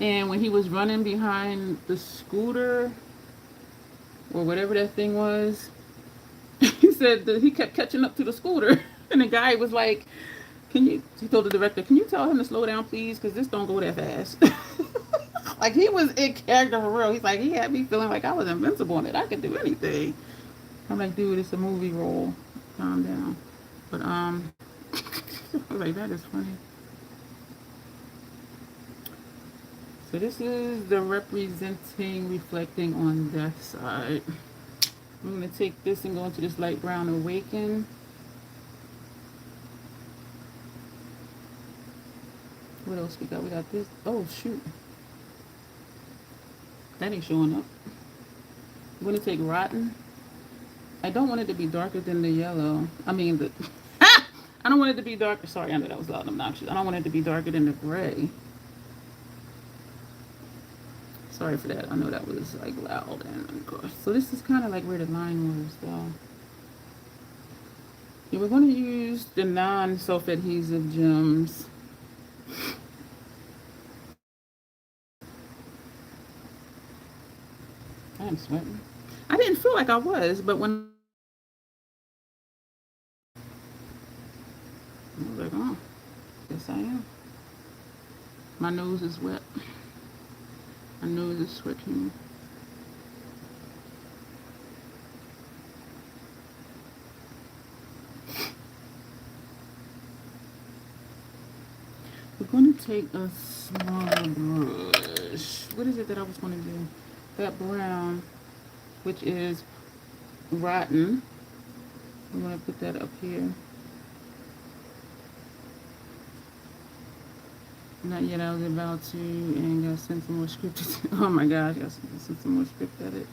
And when he was running behind the scooter or whatever that thing was, he said that he kept catching up to the scooter. And the guy was like, he told the director, can you tell him to slow down, please? Because this don't go that fast. Like, he was in character for real. He's like, he had me feeling like I was invincible and that I could do anything. I'm like, dude, it's a movie role. Calm down. But, I was like, that is funny. So this is the representing, reflecting on death side. I'm going to take this and go into this light brown awaken. What else we got? We got this. Oh, shoot. That ain't showing up. I'm going to take rotten. I don't want it to be darker than the yellow. I mean, I don't want it to be darker. Sorry, I know that was loud and obnoxious. I don't want it to be darker than the gray. Sorry for that. I know that was like loud and gosh. So this is kind of like where the line was though. Yeah, we're going to use the non-self-adhesive gems. I am sweating. I didn't feel like I was, but when I was like, oh, yes I am. My nose is wet. My nose is sweating. We're going to take a smaller brush. What is it that I was going to do? That brown, which is rotten. I'm going to put that up here. Not yet, I was about to, and got sent some more scripted. Oh my gosh, got sent some more script edits.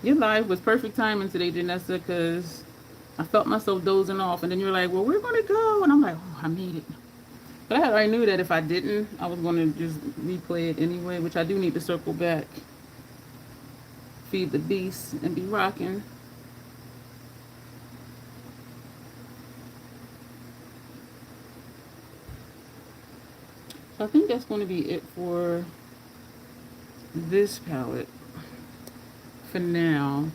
Your live was perfect timing today, Janessa, because I felt myself dozing off, and then you're like, well, we're going to go. And I'm like, oh, I made it. But I already knew that if I didn't, I was going to just replay it anyway, which I do need to circle back. Feed the beast and be rocking. So I think that's going to be it for this palette for now.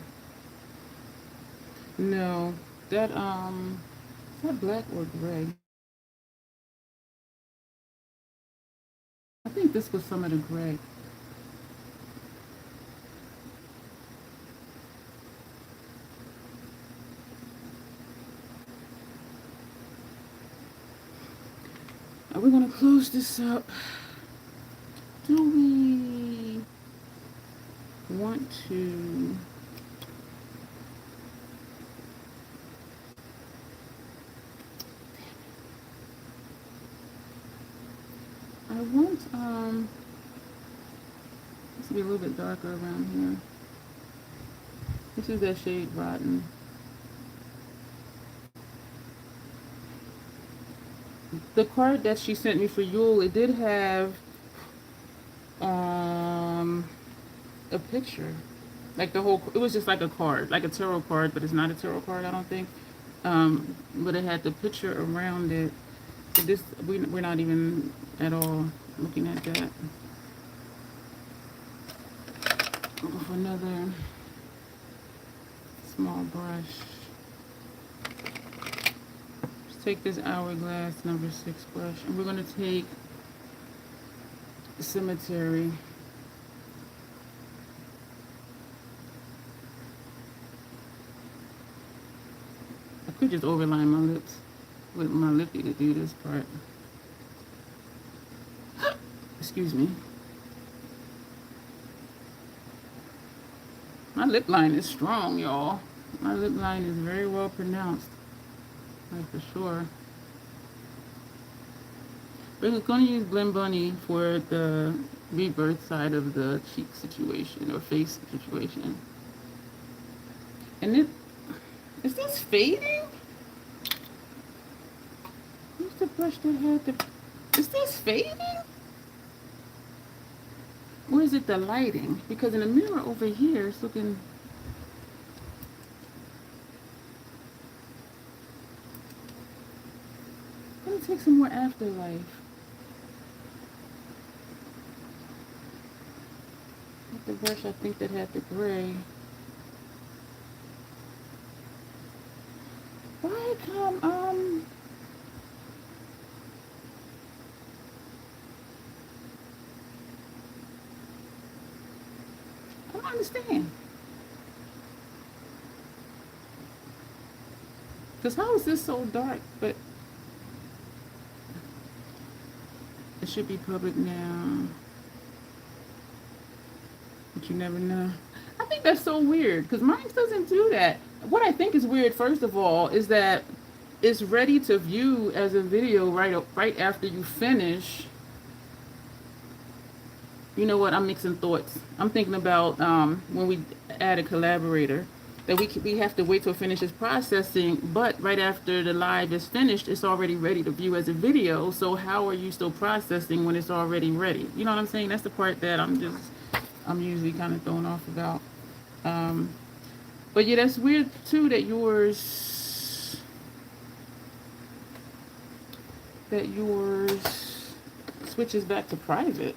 No, that is that black or gray? I think this was some of the gray. We're gonna close this up. Do we want to? I want this to be a little bit darker around here. This is that shade Rotten. The card that she sent me for Yule, it did have a picture. Like the whole, it was just like a card, like a tarot card, but it's not a tarot card, I don't think. But it had the picture around it. So this, we're not even at all looking at that. I'll go for another small brush. Just take this Hourglass number 6 brush, and we're going to take Cemetery. I could just overline my lips with my lippy to do this part. Excuse me. My lip line is strong, y'all. My lip line is very well pronounced. Like for sure. We're going to use Blend Bunny for the rebirth side of the cheek situation or face situation. And is this fading? I used to brush the hair. Is this fading? Or is it the lighting? Because in the mirror over here, it's looking... Let me take some more Afterlife. With the brush, I think that had the gray. Why come, I don't understand. Because how is this so dark? But it should be public now. But you never know. I think that's so weird because mine doesn't do that. What I think is weird, first of all, is that it's ready to view as a video right after you finish. You know what? I'm mixing thoughts. I'm thinking about when we add a collaborator, that we have to wait till it finishes processing, but right after the live is finished, it's already ready to view as a video. So how are you still processing when it's already ready? You know what I'm saying? That's the part that I'm usually kind of thrown off about. But yeah, that's weird too that yours switches back to private.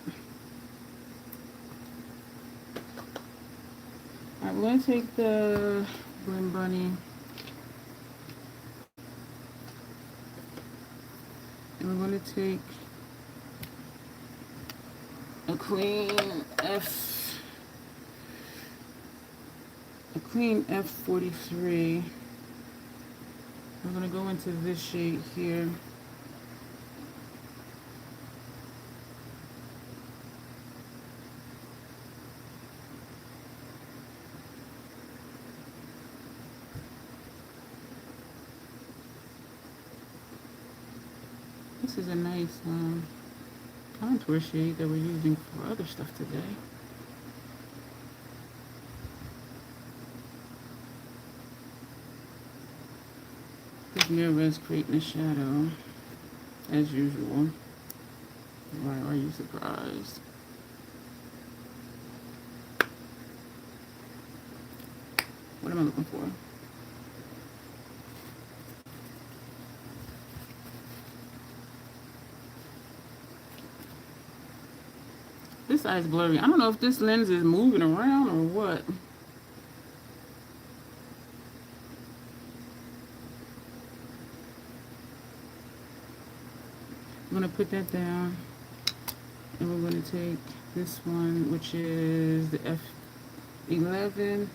Alright, we're going to take the Blend Bunny and we're going to take a clean F43. I'm going to go into this shade here. This is a nice contour shade that we're using for other stuff today. This mirror is creating a shadow, as usual. Why are you surprised? What am I looking for? This eye is blurry. I don't know if this lens is moving around or what. I'm going to put that down. And we're going to take this one, which is the F11.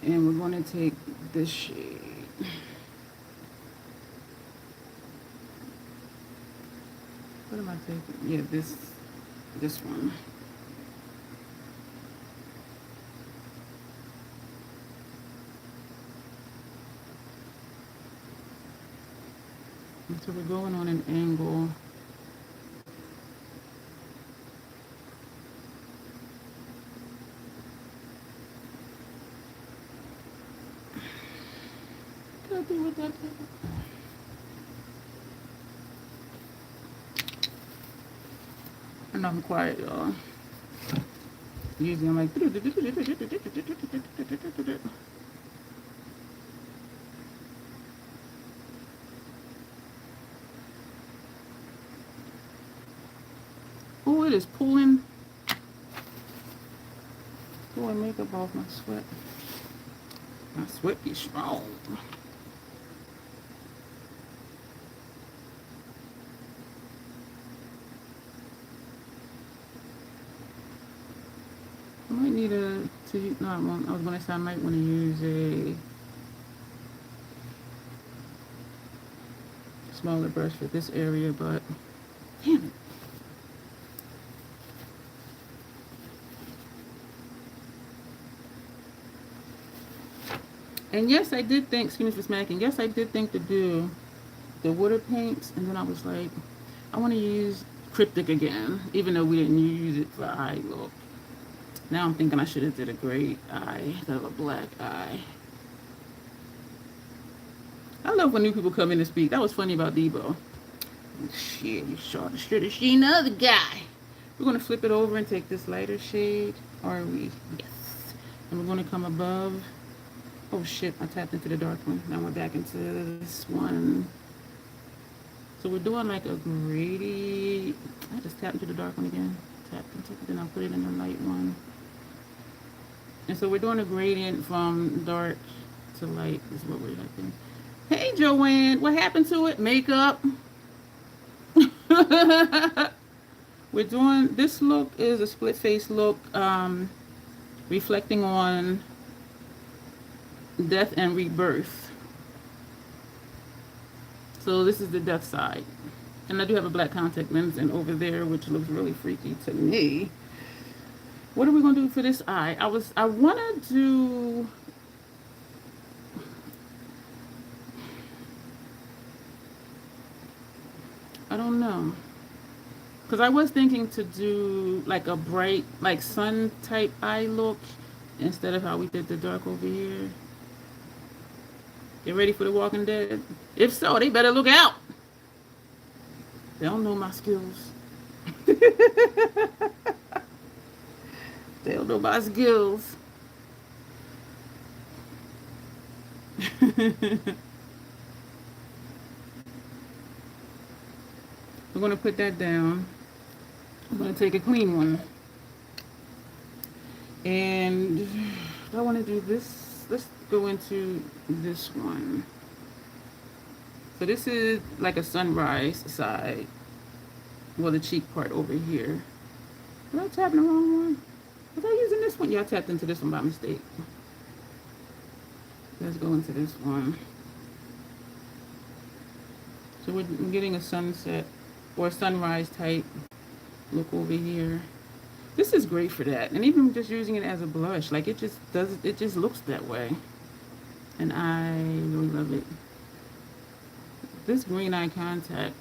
And we're going to take this shade. What am I taking? Yeah, this one. And so we're going on an angle. What did I do with that paper? And I'm quiet, y'all. Usually I'm like... Oh, it is pulling makeup off my sweat. My sweat be strong. I might need I was going to say I might want to use a smaller brush for this area, but damn it. And yes, I did think, excuse me for smacking, yes, I did think to do the water paints, and then I was like, I want to use Cryptic again, even though we didn't use it for eye look. Now I'm thinking I should have did a gray eye instead of a black eye. I love when new people come in to speak. That was funny about Debo. Shit, you saw the should have seen the other guy. We're going to flip it over and take this lighter shade. Are we? Yes. And we're going to come above. Oh shit, I tapped into the dark one. Now we're back into this one. So we're doing like a gradient. I just tapped into the dark one again. Tapped into it, then I'll put it in the light one. And so we're doing a gradient from dark to light is what we're doing. Hey Joanne, what happened to it? Makeup. We're doing, this look is a split face look, reflecting on death and rebirth. So this is the death side. And I do have a black contact lens in over there, which looks really freaky to me. What are we gonna do for this eye? I wanna do, I don't know. Because I was thinking to do like a bright, like sun type eye look instead of how we did the dark over here. Get ready for the Walking Dead? If so, they better look out. They don't know my skills. They don't know my skills. We're going to put that down. I'm going to take a clean one. And I want to do this. Let's go into this one. So this is like a sunrise side. Well, the cheek part over here. Did I tap in the wrong one? Was I using this one? Yeah, I tapped into this one by mistake. Let's go into this one. So we're getting a sunset or a sunrise type look over here. This is great for that. And even just using it as a blush, like it just looks that way. And I really love it. This green eye contact.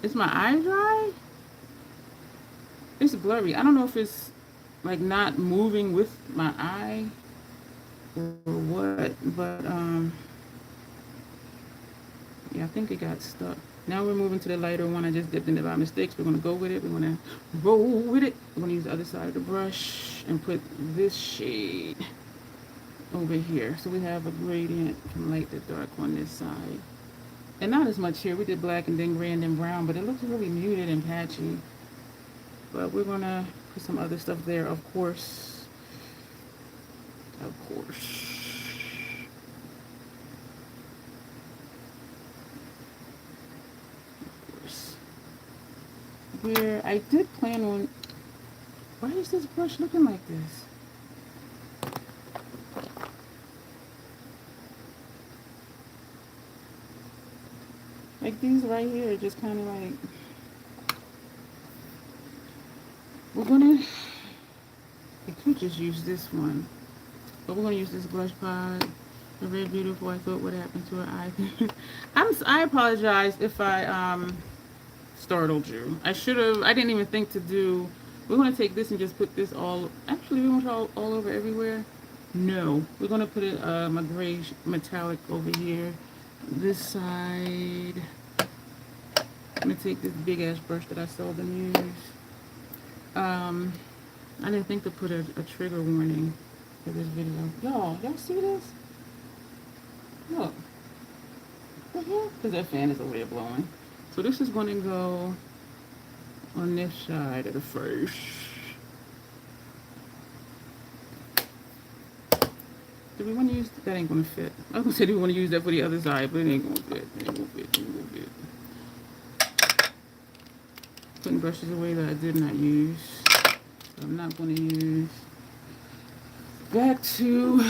Is my eye dry? It's blurry. I don't know if it's like not moving with my eye or what, but yeah, I think it got stuck. Now we're moving to the lighter one. I just dipped in it by mistakes. We're gonna go with it. We're gonna roll with it. We're gonna use the other side of the brush and put this shade over here. So we have a gradient from light to dark on this side. And not as much here. We did black and then gray and then brown, but it looks really muted and patchy. But we're gonna put some other stuff there, of course. Of course. Where I did plan on, why is this brush looking like this? Like these right here are just kind of like, we're gonna, I could just use this one, but we're gonna use this blush pod. The Red Beautiful, I thought what happened to her eye. I apologize if I startled you. I didn't even think to do, we're going to take this and just put this all, actually we want it all over everywhere. No, we're going to put it, my gray metallic over here. This side, I'm going to take this big ass brush that I seldom use. I didn't think to put a trigger warning for this video. Y'all see this? Look. What the hell? Because that fan is over there blowing. So this is going to go on this side of the face. Do we want to use, that ain't going to fit. I was going to say, do we want to use that for the other side, but it ain't going to fit. It ain't going to fit. It ain't going to fit. Putting brushes away that I did not use. So I'm not going to use. Back to,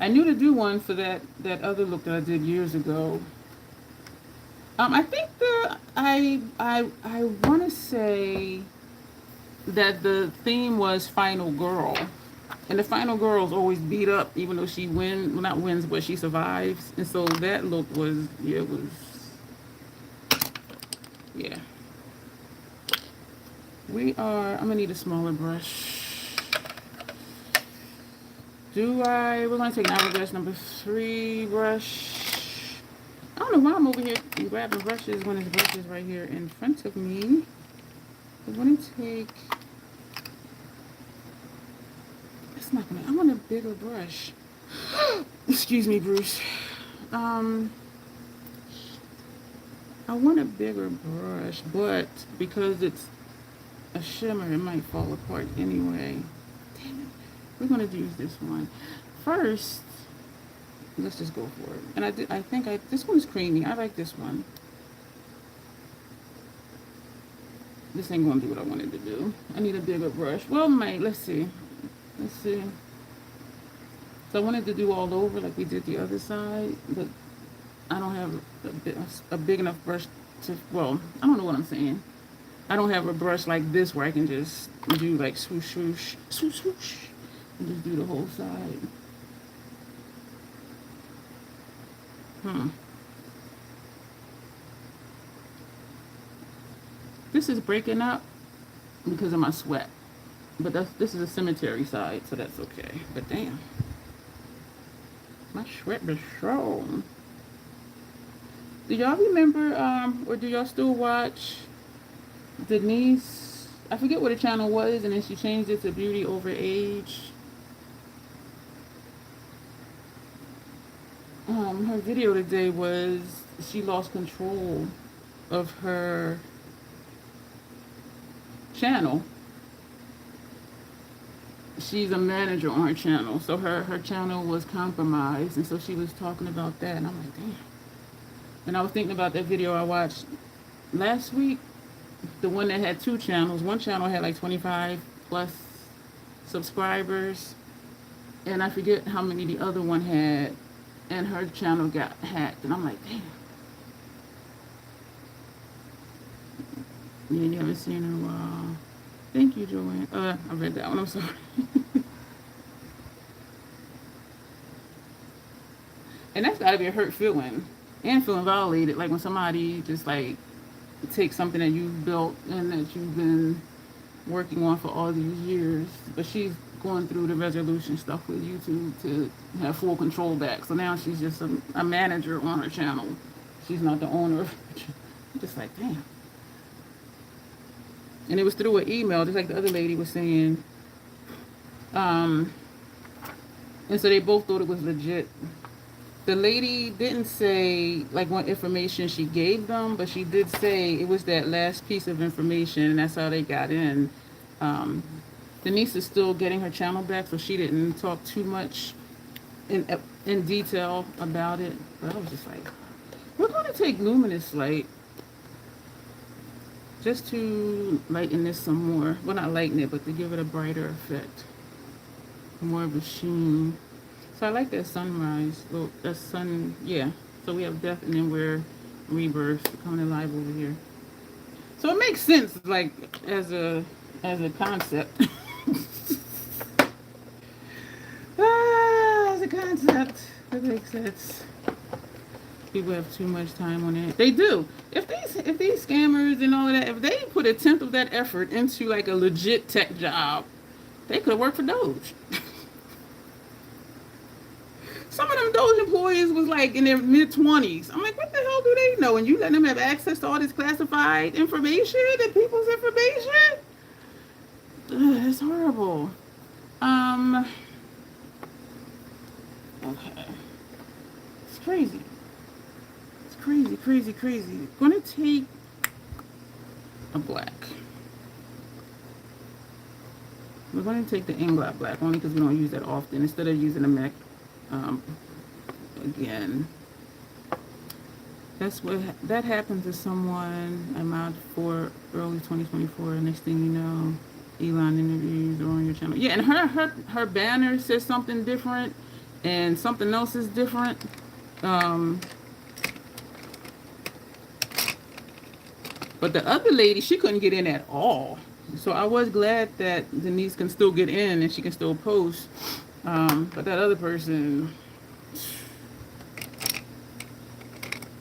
I knew to do one for that other look that I did years ago. I think I want to say that the theme was Final Girl. And the final girl is always beat up, even though she wins. Well, not wins, but she survives. And so that look was, yeah, it was, yeah. I'm gonna need a smaller brush. We're gonna take an Hourglass number 3 brush. I don't know why I'm over here grabbing brushes when there's brushes right here in front of me. I'm gonna take, I want a bigger brush. Excuse me, Bruce. I want a bigger brush, but because it's a shimmer, it might fall apart anyway. Damn it. We're gonna use this one. First, let's just go for it. And I think this one's creamy. I like this one. This ain't gonna do what I wanted to do. I need a bigger brush. Well, let's see. So I wanted to do all over like we did the other side, but I don't have a big enough brush to, well, I don't know what I'm saying. I don't have a brush like this where I can just do like swoosh, swoosh, swoosh, swoosh, and just do the whole side. This is breaking up because of my sweat. But this is a cemetery side, so that's okay. But damn. My sweat is strong. Do y'all remember, or do y'all still watch Denise? I forget what the channel was, and then she changed it to Beauty Over Age. Her video today was she lost control of her channel. She's a manager on her channel, so her channel was compromised, and so she was talking about that, and I'm like, damn. And I was thinking about that video I watched last week, the one that had 2 channels. One channel had like 25 plus subscribers, and I forget how many the other one had, and her channel got hacked, and I'm like, damn. Yeah, you haven't seen her in a while. Thank you, Joanne. I read that one, I'm sorry. And that's gotta be a hurt feeling. And feeling violated, like when somebody just like takes something that you've built and that you've been working on for all these years. But she's going through the resolution stuff with YouTube to have full control back. So now she's just a manager on her channel. She's not the owner of her channel. I'm just like, damn. And it was through an email, just like the other lady was saying. And so they both thought it was legit. The lady didn't say like what information she gave them, but she did say it was that last piece of information, and that's how they got in. Denise is still getting her channel back, so she didn't talk too much in detail about it. But I was just like, we're going to take Luminous Light just to lighten this some more. Well, not lighten it, but to give it a brighter effect, more of a sheen. So I like that sunrise, that sun, yeah. So we have Death, and then we're Rebirth coming alive over here. So it makes sense, like as a concept. As a concept, that makes sense. People have too much time on it. They do. If these scammers and all of that, if they put a tenth of that effort into like a legit tech job, they could have worked for Doge. Some of them Doge employees was like in their mid-20s. I'm like, what the hell do they know? And you let them have access to all this classified information and people's information? Ugh, it's horrible. Okay. It's crazy. It's crazy, crazy, crazy. I'm gonna take a black. We're going to take the Inglot black only because we don't use that often. Instead of using a MAC, again, that's what that happened to someone I mod for early 2024. Next thing you know, Elon interviews are on your channel. Yeah, and her banner says something different, and something else is different. But the other lady, she couldn't get in at all. So I was glad that Denise can still get in and she can still post. But that other person,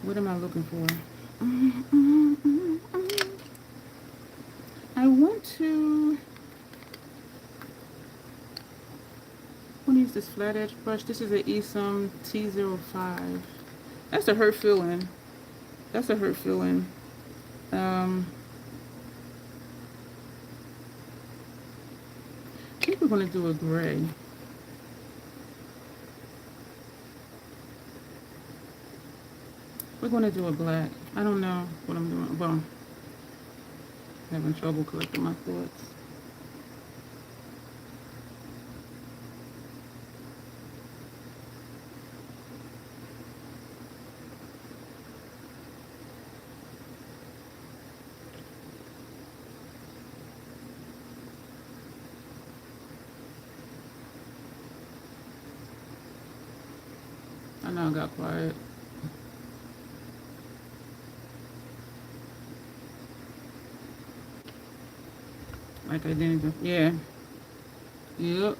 what am I looking for? I want to use this flat edge brush. This is an Esom T05. That's a hurt feeling. That's a hurt feeling. I think we're going to do a gray. We're going to do a black. I don't know what I'm doing. Well, I'm having trouble collecting my thoughts. I know I got quiet. Like I didn't even, yeah. Yep.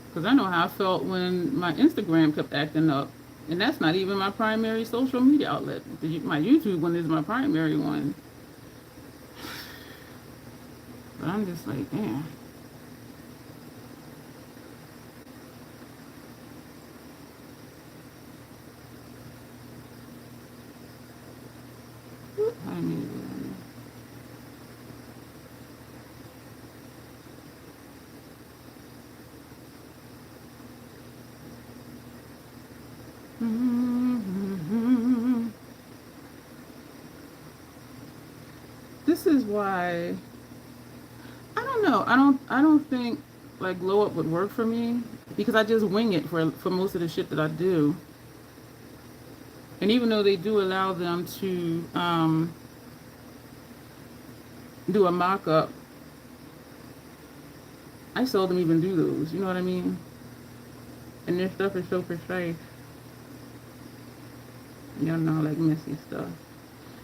Because I know how I felt when my Instagram kept acting up. And that's not even my primary social media outlet. My YouTube one is my primary one. But I'm just like, damn. I mean, this is why I don't know. I don't think like glow up would work for me because I just wing it for most of the shit that I do. And even though they do allow them to do a mock-up, I seldom even do those. You know what I mean? And their stuff is so precise. You don't know, like messy stuff.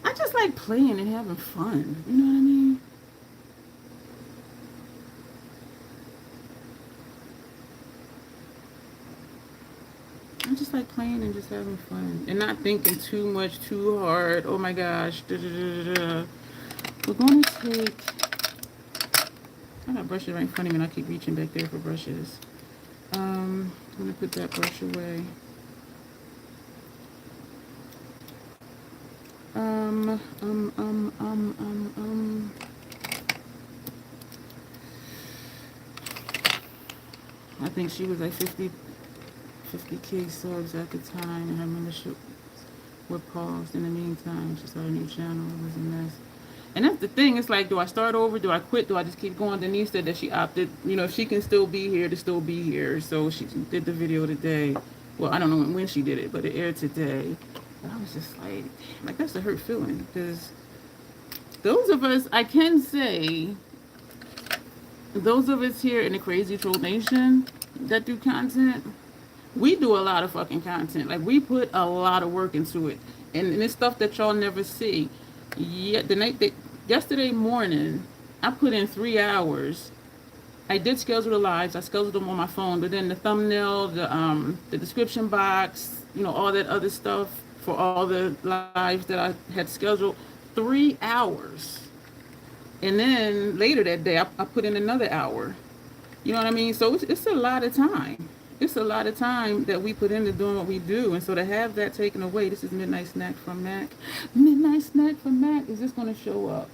I just like playing and having fun. You know what I mean? I just like playing and just having fun and not thinking too much, too hard. Oh my gosh. Da, da, da, da, da. We're going to take. I got brushes right in front of me and I keep reaching back there for brushes. I'm going to put that brush away. I think she was like 50K subs at the time, and her membership was paused. In the meantime, she started a new channel. It was a mess. And that's the thing. It's like, do I start over? Do I quit? Do I just keep going? Denise said that she opted, you know, if she can still be here, to still be here. So she did the video today. Well, I don't know when she did it, but it aired today. And I was just like that's a hurt feeling. Because those of us, I can say, those of us here in the Crazy Troll Nation that do content, we do a lot of fucking content. Like, we put a lot of work into it. And it's stuff that y'all never see. Yeah, yesterday morning, I put in 3 hours. I did schedule the lives. I scheduled them on my phone, but then the thumbnail, the description box, you know, all that other stuff for all the lives that I had scheduled, 3 hours. And then later that day, I put in another hour. You know what I mean? So it's a lot of time. It's a lot of time that we put into doing what we do. And so to have that taken away, this is Midnight Snack from Mac. Midnight Snack from Mac. Is this going to show up?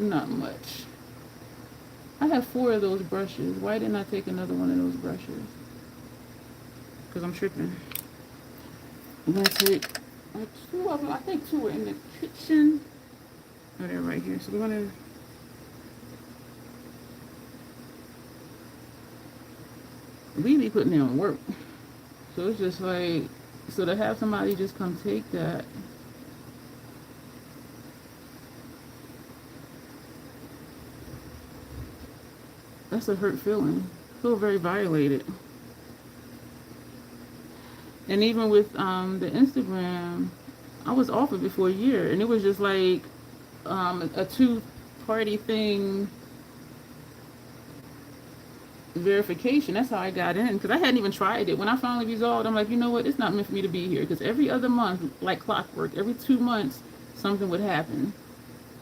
Not much. I have 4 of those brushes. Why didn't I take another one of those brushes? Because I'm tripping. I'm going to take 2 of them. I think 2 are in the kitchen. Oh, they're right here. So we're going to... we be putting in work. So it's just like... So to have somebody just come take that... That's a hurt feeling. feel very violated. And even with the Instagram, I was off of it for a year, and it was just like a two-party thing verification. That's how I got in, because I hadn't even tried it. When I finally resolved, I'm like, you know what? It's not meant for me to be here, because every other month, like clockwork, every 2 months, something would happen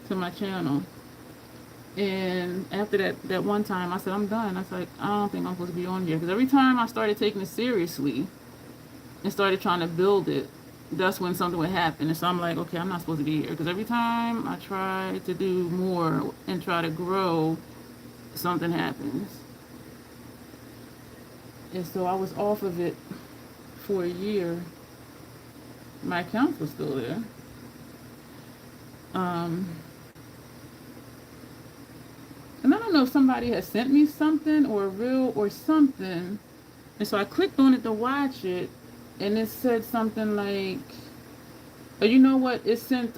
to my channel. And after that one time, I said, I'm done. I was like, I don't think I'm supposed to be on here, because every time I started taking it seriously and started trying to build it, that's when something would happen. And so I'm like, okay, I'm not supposed to be here, because every time I try to do more and try to grow, something happens. And so I was off of it for a year. My accounts were still there. And I don't know if somebody had sent me something or a reel or something. And so I clicked on it to watch it, and it said something like, oh, you know what? It sent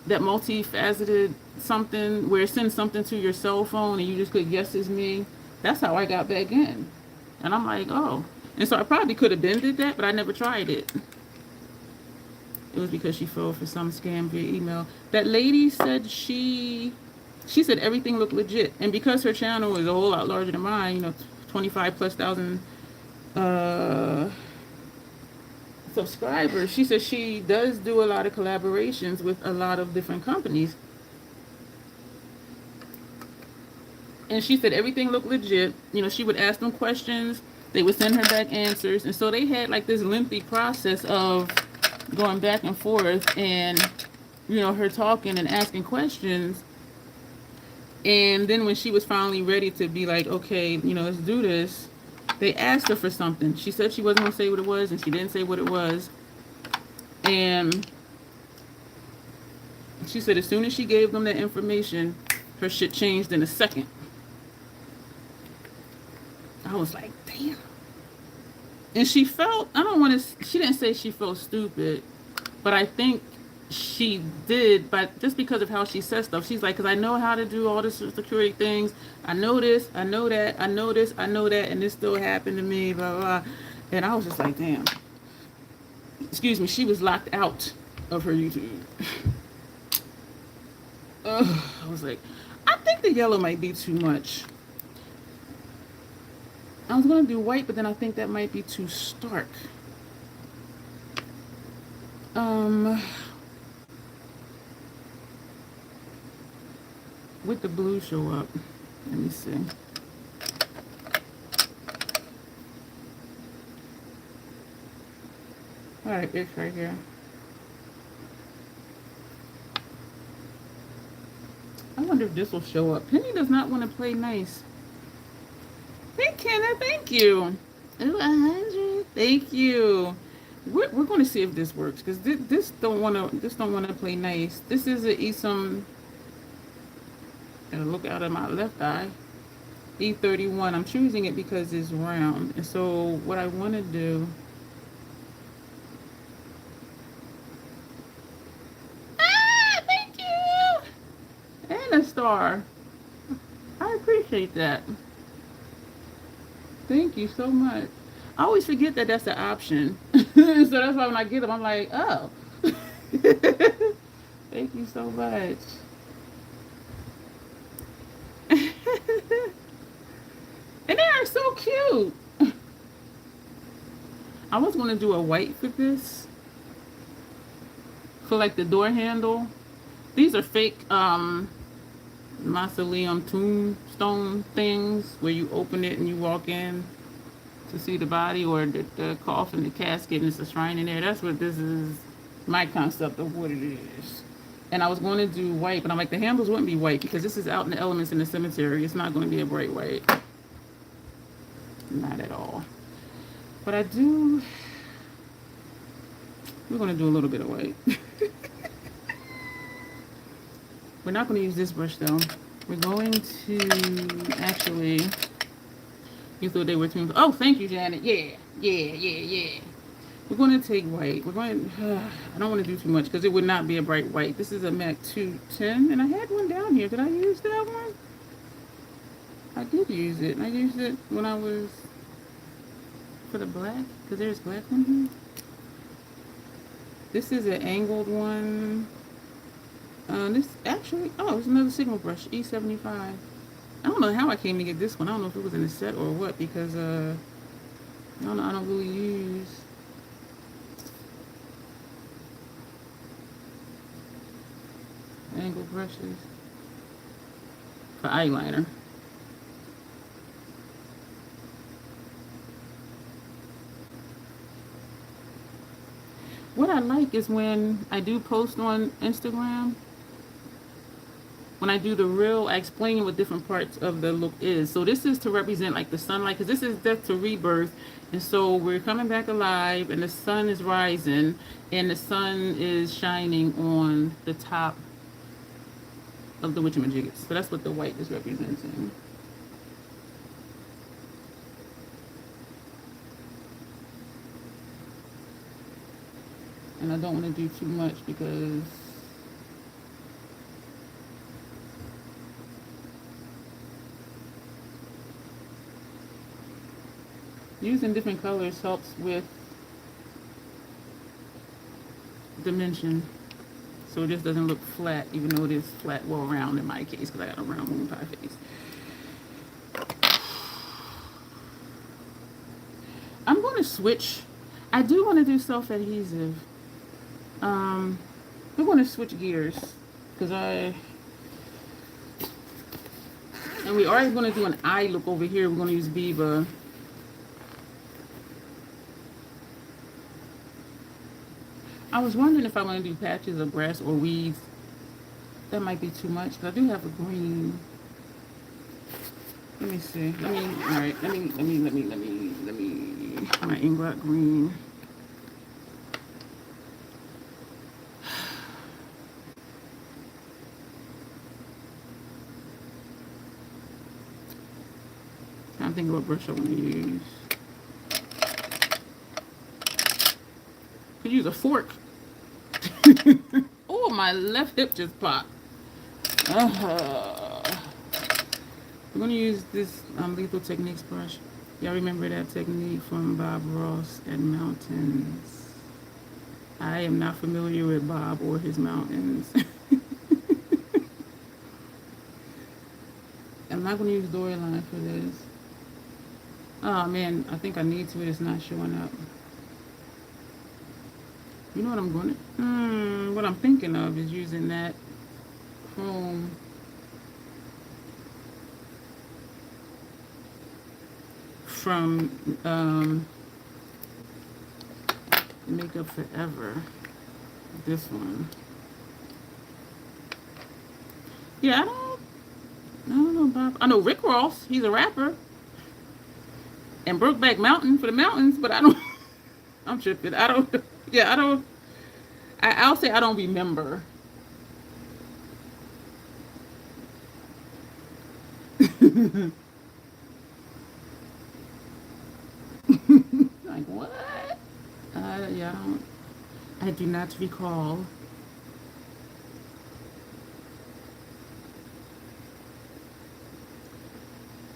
that multifaceted something where it sends something to your cell phone and you just click yes is me. That's how I got back in. And I'm like, oh. And so I probably could have been did that, but I never tried it. It was because she fell for some scam via email. That lady said she said everything looked legit. And because her channel is a whole lot larger than mine, you know, 25,000+ subscribers, she said she does do a lot of collaborations with a lot of different companies. And she said everything looked legit. You know, she would ask them questions, they would send her back answers. And so they had like this lengthy process of going back and forth and, you know, her talking and asking questions. And then when she was finally ready to be like, okay, you know, let's do this, they asked her for something. She said she wasn't going to say what it was, and she didn't say what it was. And she said as soon as she gave them that information, her shit changed in a second. I was like, damn. And she felt, I don't want to, she didn't say she felt stupid, but I think she did, but just because of how she says stuff. She's like, because I know how to do all this security things. I know this, I know that, I know this, I know that, and this still happened to me, blah, blah, blah. And I was just like, damn. Excuse me, she was locked out of her YouTube. I was like, I think the yellow might be too much. I was going to do white, but then I think that might be too stark. With the blue show up. Let me see. Alright, it's right here. I wonder if this will show up. Penny does not want to play nice. Hey, Kenna, thank you. Ooh, 100. Thank you. We're going to see if this works, because this don't want to play nice. This is a Esom. And look out of my left eye. E31. I'm choosing it because it's round. And so what I want to do. Ah, thank you. And a star. I appreciate that. Thank you so much. I always forget that that's an option. So that's why when I get them, I'm like, oh. Thank you so much. And they are so cute. I was going to do a white for this. For like the door handle. These are fake mausoleum tombstone things where you open it and you walk in to see the body, or the coffin, the casket, and it's a shrine in there. That's what this is, my concept of what it is. And I was going to do white, but I'm like, the handles wouldn't be white because this is out in the elements in the cemetery. It's not going to be a bright white. Not at all. But I do, we're going to do a little bit of white. We're not going to use this brush though. We're going to actually, you thought they were tuned. Oh, thank you, Janet. Yeah. We're going to take white. We're going to, I don't want to do too much because it would not be a bright white. This is a MAC 210, and I had one down here. Did I use that one? I did use it. I used it when I was for the black, because there's black on here. This is an angled one. This actually, oh, it's another Sigma brush, E75. I don't know how I came to get this one. I don't know if it was in the set or what, because I don't know, I don't really use angled brushes for eyeliner. What I like is when I do post on Instagram, when I do the reel, I explain what different parts of the look is. So this is to represent like the sunlight, because this is death to rebirth. And so we're coming back alive, and the sun is rising, and the sun is shining on the top of the witchamajiggets. So that's what the white is representing. And I don't want to do too much because using different colors helps with dimension. So it just doesn't look flat, even though it is flat, well, round in my case, because I got a round moon pie face. I'm going to switch. I do want to do self-adhesive. We're going to switch gears, because and we are going to do an eye look over here. We're going to use Viva. I was wondering if I want to do patches of grass or weeds. That might be too much, but I do have a green. Let me see. All right. Let me. My Inglot green. I'm thinking what brush I want to use. Could use a fork. Oh, my left hip just popped. We're going to use this Lethal Techniques brush. Y'all remember that technique from Bob Ross at Mountains? I am not familiar with Bob or his mountains. I'm not going to use Storyline for this. Oh man, I think I need to. It's not showing up. You know what I'm going to... what I'm thinking of is using that chrome from Makeup Forever. This one. Yeah, I don't know Bob. I know Rick Ross. He's a rapper. And Brokeback Mountain for the mountains, but I don't... I'm tripping. I don't... Yeah, I don't... I'll say I don't remember. Like, what? Yeah, I do not recall.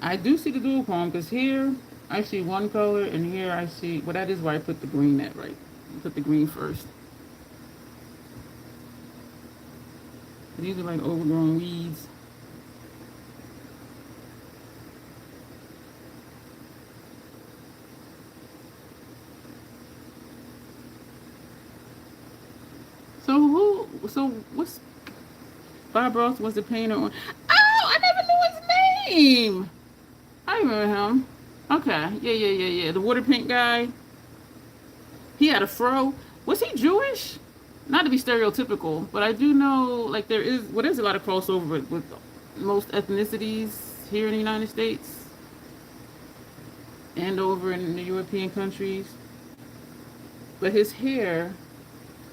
I do see the dual chrome, because here I see one color, and here I see... Well, that is where I put the green at, right? Put the green first. These are like overgrown weeds. So what's Bob Ross was the painter on? Oh, I never knew his name. I remember him. Okay, yeah. The water paint guy. He had a fro. Was he Jewish? Not to be stereotypical, but I do know like there's a lot of crossover with most ethnicities here in the United States and over in the European countries. But his hair,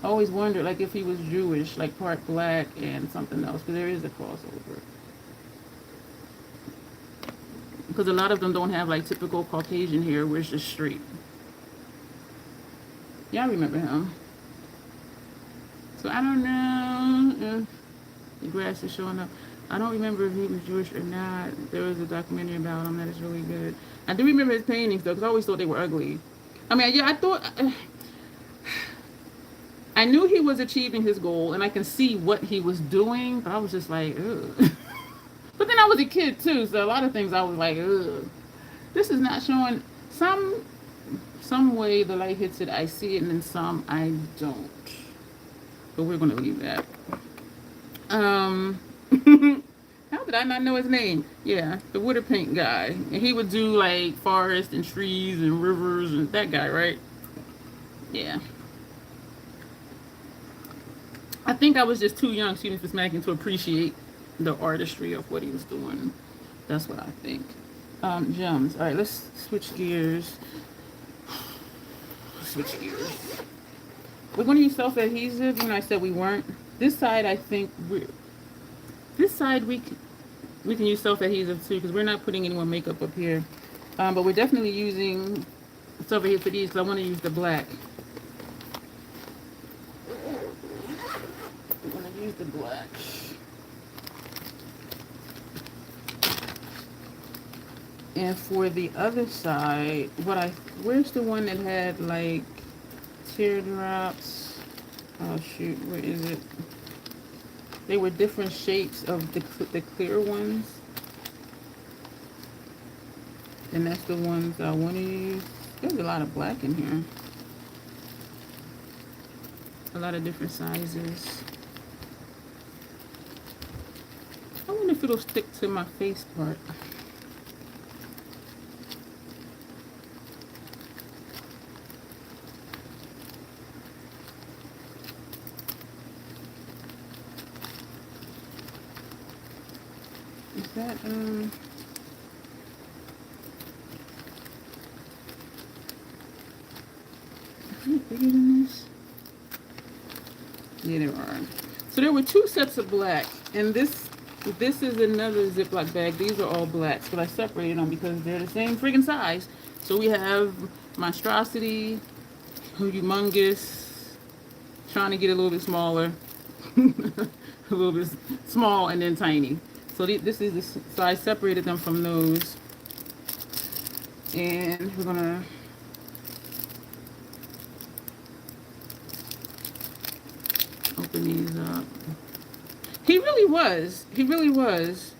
I always wondered like if he was Jewish, like part black and something else, because there is a crossover. Because a lot of them don't have like typical Caucasian hair where it's just straight. Yeah, I remember him. So I don't know if the grass is showing up. I don't remember if he was Jewish or not. There was a documentary about him that is really good. I do remember his paintings though, because I always thought they were ugly. I mean, yeah, I thought I knew he was achieving his goal, and I can see what he was doing, but I was just like, ugh. But then I was a kid too, so a lot of things I was like, ugh. This is not showing some way the light hits it. I see it, and then some I don't. But we're gonna leave that. How did I not know his name? Yeah, the water paint guy. And he would do like forest and trees and rivers and that guy, right? Yeah. I think I was just too young, excuse me for smacking, to appreciate the artistry of what he was doing. That's what I think. Gems. All right, let's switch gears. Switch gears. We're going to use self-adhesive. You know, I said we weren't. This side, I think this side we can use self-adhesive too, because we're not putting any more makeup up here. But we're definitely using self-adhesive for these, because I want to use the black. I'm going to use the black. And for the other side, where's the one that had like teardrops? Oh shoot, where is it? They were different shapes of the clear ones. And that's the ones I want to use. There's a lot of black in here. A lot of different sizes. I wonder if it'll stick to my face part. Is that, is it bigger than this? Yeah, there are. So there were two sets of black, and this is another Ziploc bag. These are all blacks, but I separated them because they're the same friggin' size. So we have monstrosity, humongous, trying to get a little bit smaller, a little bit small, and then tiny. So this is so I separated them from those, and we're gonna open these up. He really was. He really was.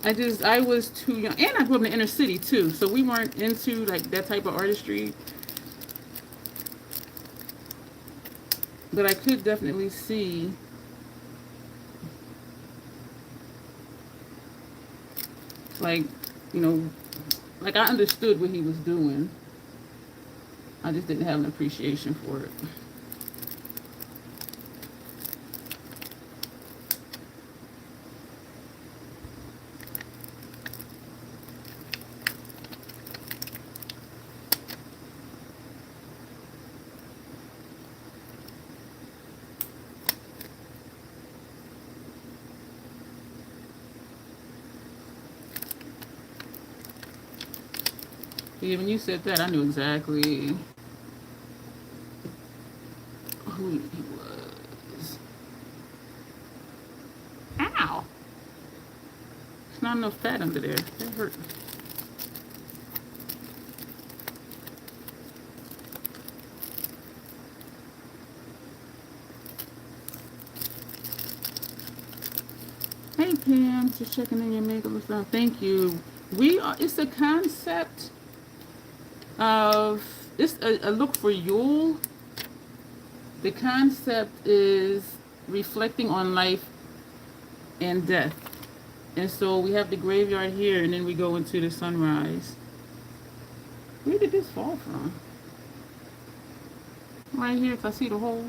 I was too young, and I grew up in the inner city too, so we weren't into like that type of artistry. But I could definitely see like, you know, like I understood what he was doing. I just didn't have an appreciation for it. Yeah, when you said that, I knew exactly who he was. Ow! There's not enough fat under there. That hurt. Hey Pam, just checking in your makeup and stuff. Thank you. It's a concept of, it's a look for Yule. The concept is reflecting on life and death. And so we have the graveyard here, and then we go into the sunrise. Where did this fall from? Right here, if I see the hole.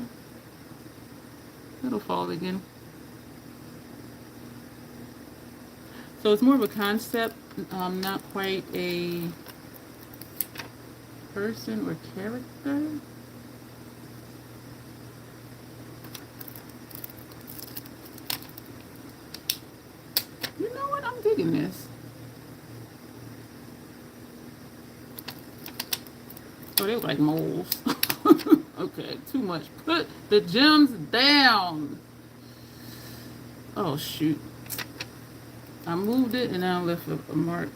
It'll fall again. So it's more of a concept, not quite a person or character. You know what? I'm digging this. Oh, they look like moles. Okay, too much. Put the gems down. Oh, shoot. I moved it and now I left a mark.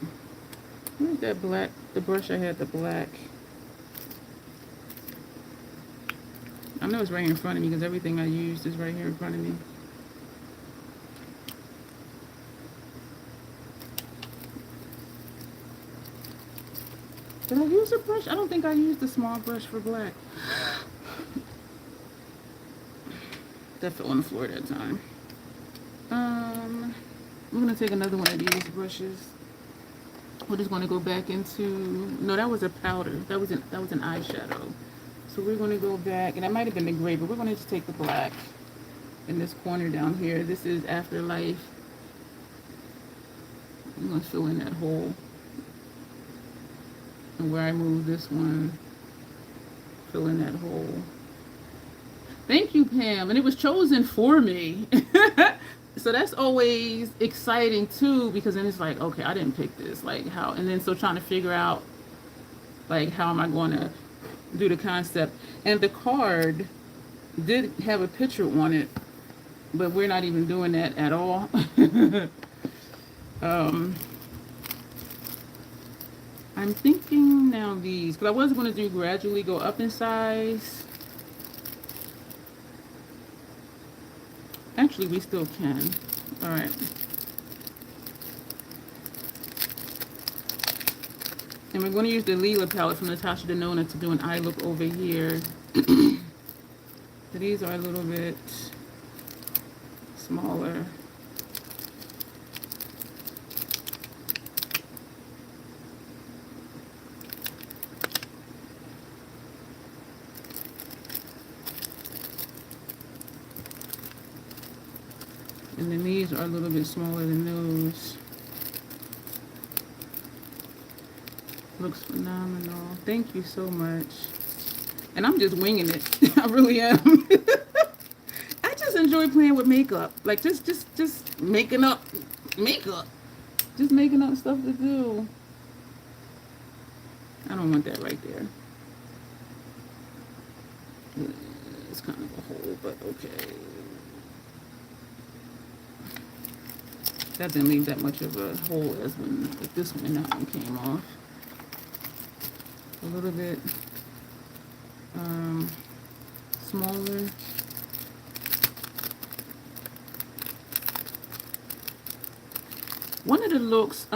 Where's that black? The brush I had, the black. I know it's right in front of me because everything I used is right here in front of me. Did I use a brush? I don't think I used the small brush for black. That fell on the floor that time. I'm gonna take another one of these brushes. We're just gonna go back into, no, that was a powder. That was an eyeshadow. So we're gonna go back, and that might have been the gray, but we're gonna just take the black in this corner down here. This is Afterlife. I'm gonna fill in that hole. And where I move this one, fill in that hole. Thank you, Pam. And it was chosen for me. So that's always exciting too, because then it's like, okay, I didn't pick this. Like how, and then so trying to figure out like how am I going to do the concept. And the card did have a picture on it, but we're not even doing that at all. I'm thinking now these, because I was going to do gradually go up in size. Actually, we still can. All right. And we're going to use the Lila palette from Natasha Denona to do an eye look over here. So these are a little bit smaller. And then these are a little bit smaller than those. Looks phenomenal. Thank you so much. And I'm just winging it. I really am. I just enjoy playing with makeup. Like just making up makeup. Just making up stuff to do. I don't want that right there. It's kind of a hole, but okay. That didn't leave that much of a hole as when this one and that one came off. A little bit smaller. One of the looks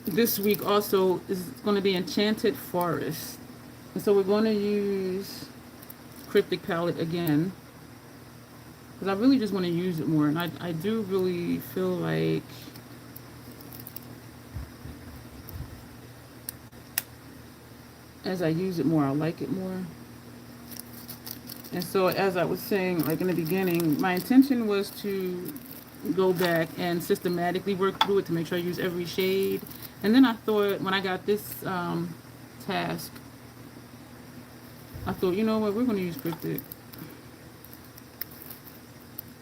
this week also is going to be Enchanted Forest. And so we're going to use Cryptic Palette again, because I really just want to use it more. And I do really feel like as I use it more, I like it more. And so as I was saying, like in the beginning, my intention was to go back and systematically work through it to make sure I use every shade. And then I thought, when I got this task, I thought, you know what, we're going to use Cryptic.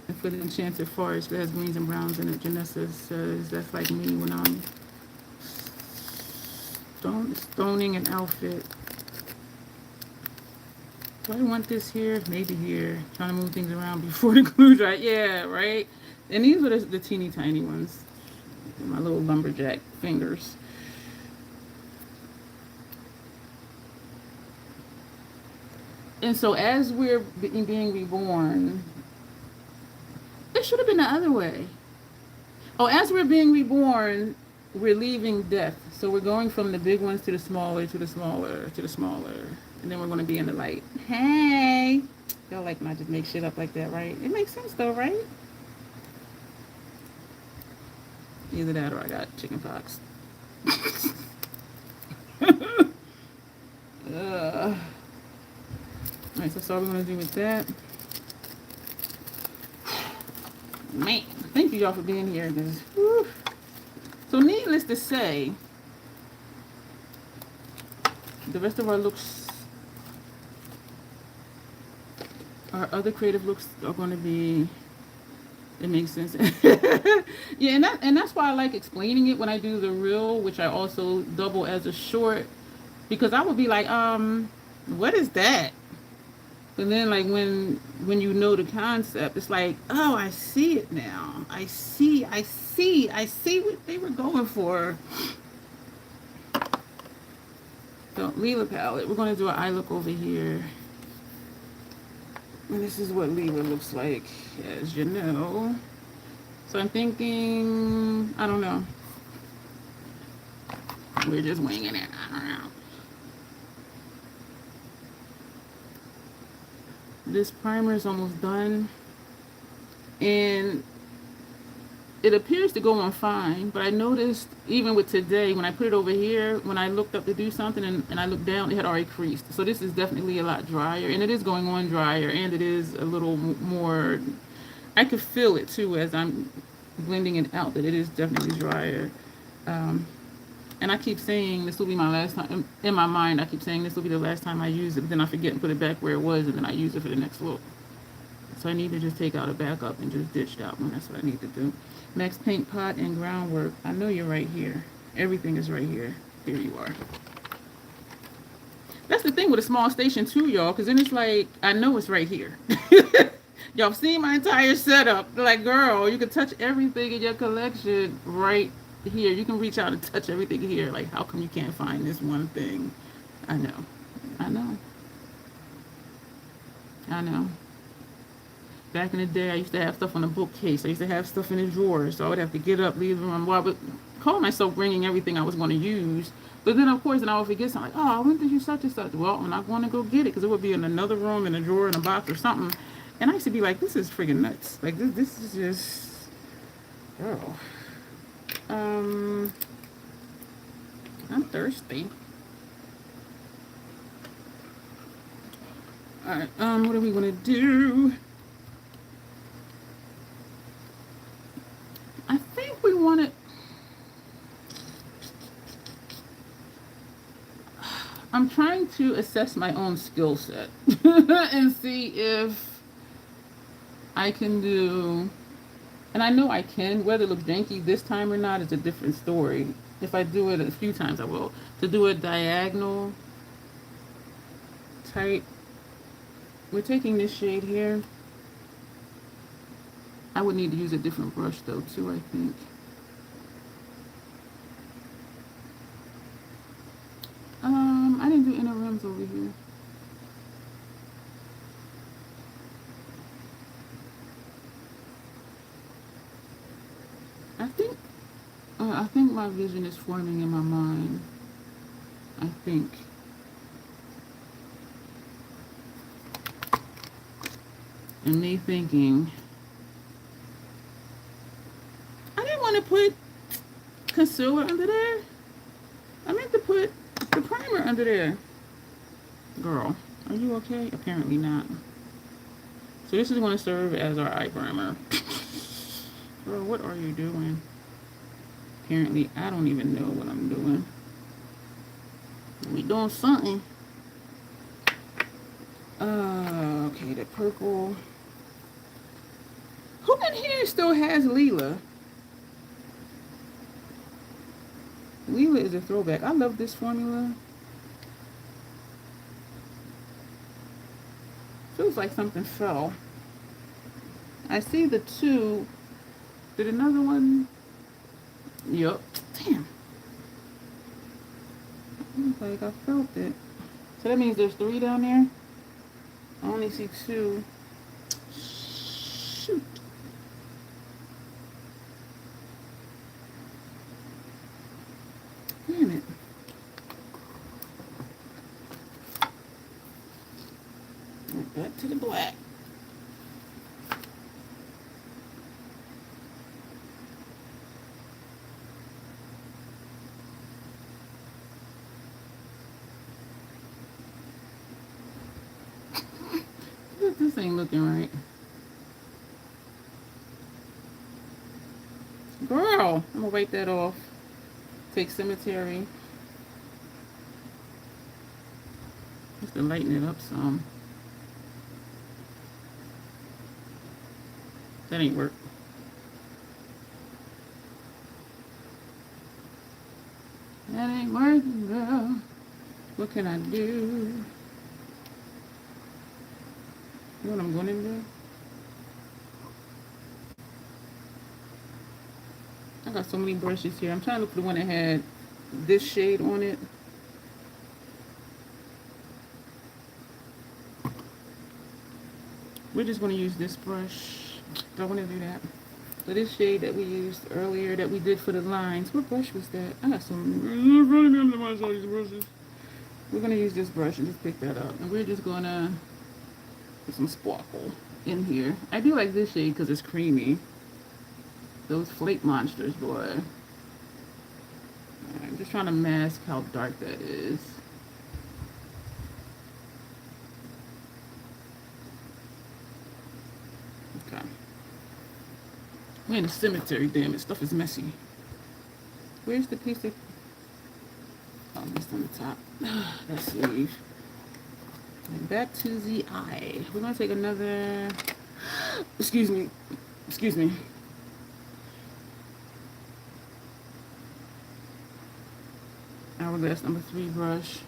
And for the Enchanted Forest, that has greens and browns in it, Janessa says that's like me when I'm stoning an outfit. Do I want this here? Maybe here. Trying to move things around before the glue dry. Yeah, right? And these are the teeny tiny ones. My little lumberjack fingers. And so as we're being reborn, it should have been the other way. Oh, as we're being reborn, we're leaving death. So we're going from the big ones to the smaller, to the smaller, to the smaller. And then we're going to be in the light. Hey! Y'all like when I just make shit up like that, right? It makes sense though, right? Either that or I got chicken pox. Alright, so that's all we're going to do with that. Man, thank you y'all for being here. So needless to say, the rest of our looks, our other creative looks are going to be, it makes sense. Yeah, and that's why I like explaining it when I do the reel, which I also double as a short, because I would be like, what is that? But then, like, when you know the concept, it's like, oh, I see it now. I see what they were going for. So, Lila palette. We're going to do an eye look over here. And this is what Lila looks like, as you know. So I'm thinking, I don't know. We're just winging it. I don't know. This primer is almost done. And it appears to go on fine, but I noticed even with today, when I put it over here, when I looked up to do something and I looked down, it had already creased. So this is definitely a lot drier, and it is going on drier, and it is a little more, I could feel it too as I'm blending it out, that it is definitely drier. And I keep saying this will be my last time, in my mind I keep saying this will be the last time I use it, but then I forget and put it back where it was, and then I use it for the next look. So I need to just take out a backup and just ditch that one. That's what I need to do. Max Paint Pot and Groundwork. I know you're right here. Everything is right here. Here you are. That's the thing with a small station too, y'all, because then it's like, I know it's right here. Y'all seen my entire setup. They're like, girl, you can touch everything in your collection right here. You can reach out and touch everything here. Like, how come you can't find this one thing? I know. I know. I know. Back in the day, I used to have stuff on the bookcase. I used to have stuff in the drawers, so I would have to get up, leave the room. Well, I would call myself bringing everything I was going to use. But then, of course, then I would forget something. Like, oh, when did you such and such? Well, I'm not going to go get it because it would be in another room, in a drawer, in a box or something. And I used to be like, this is friggin' nuts. Like, this is just... Girl. I'm thirsty. Alright, what are we going to do? I think we want to... I'm trying to assess my own skill set and see if I can do... And I know I can. Whether it looks janky this time or not is a different story. If I do it a few times, I will. To do a diagonal type. We're taking this shade here. I would need to use a different brush though too, I think. I didn't do inner rims over here. I think my vision is forming in my mind. I think. And me thinking, I didn't want to put concealer under there. I meant to put the primer under there. Girl, are you okay? Apparently not. So this is going to serve as our eye primer. Girl, what are you doing? Apparently, I don't even know what I'm doing. We doing something. Okay, the purple. Who in here still has Lila? Lila is a throwback. I love this formula. Feels like something fell. I see the two. Did another one? Yup. Damn. Looks like I felt it. So that means there's 3 down there? I only see 2. Shoot. Damn it. Back to the black. This ain't looking right. Girl, I'm gonna wipe that off. Take Cemetery. Just to lighten it up some. That ain't work. That ain't working, girl. What can I do? know what I'm going to do? I got so many brushes here. I'm trying to look for the one that had this shade on it. We're just going to use this brush. Don't want to do that. So this shade that we used earlier that we did for the lines. What brush was that? I got some. All these brushes. We're going to use this brush and just pick that up. And we're just going to put some sparkle in here. I do like this shade because it's creamy. Those flake monsters, boy. I'm just trying to mask how dark that is. Okay. We're in a cemetery, damn it. Stuff is messy. Where's the piece of... Oh, it's on the top. Let's leave. And back to the eye. We're going to take another... Excuse me. Excuse me. Hourglass number 3 brush.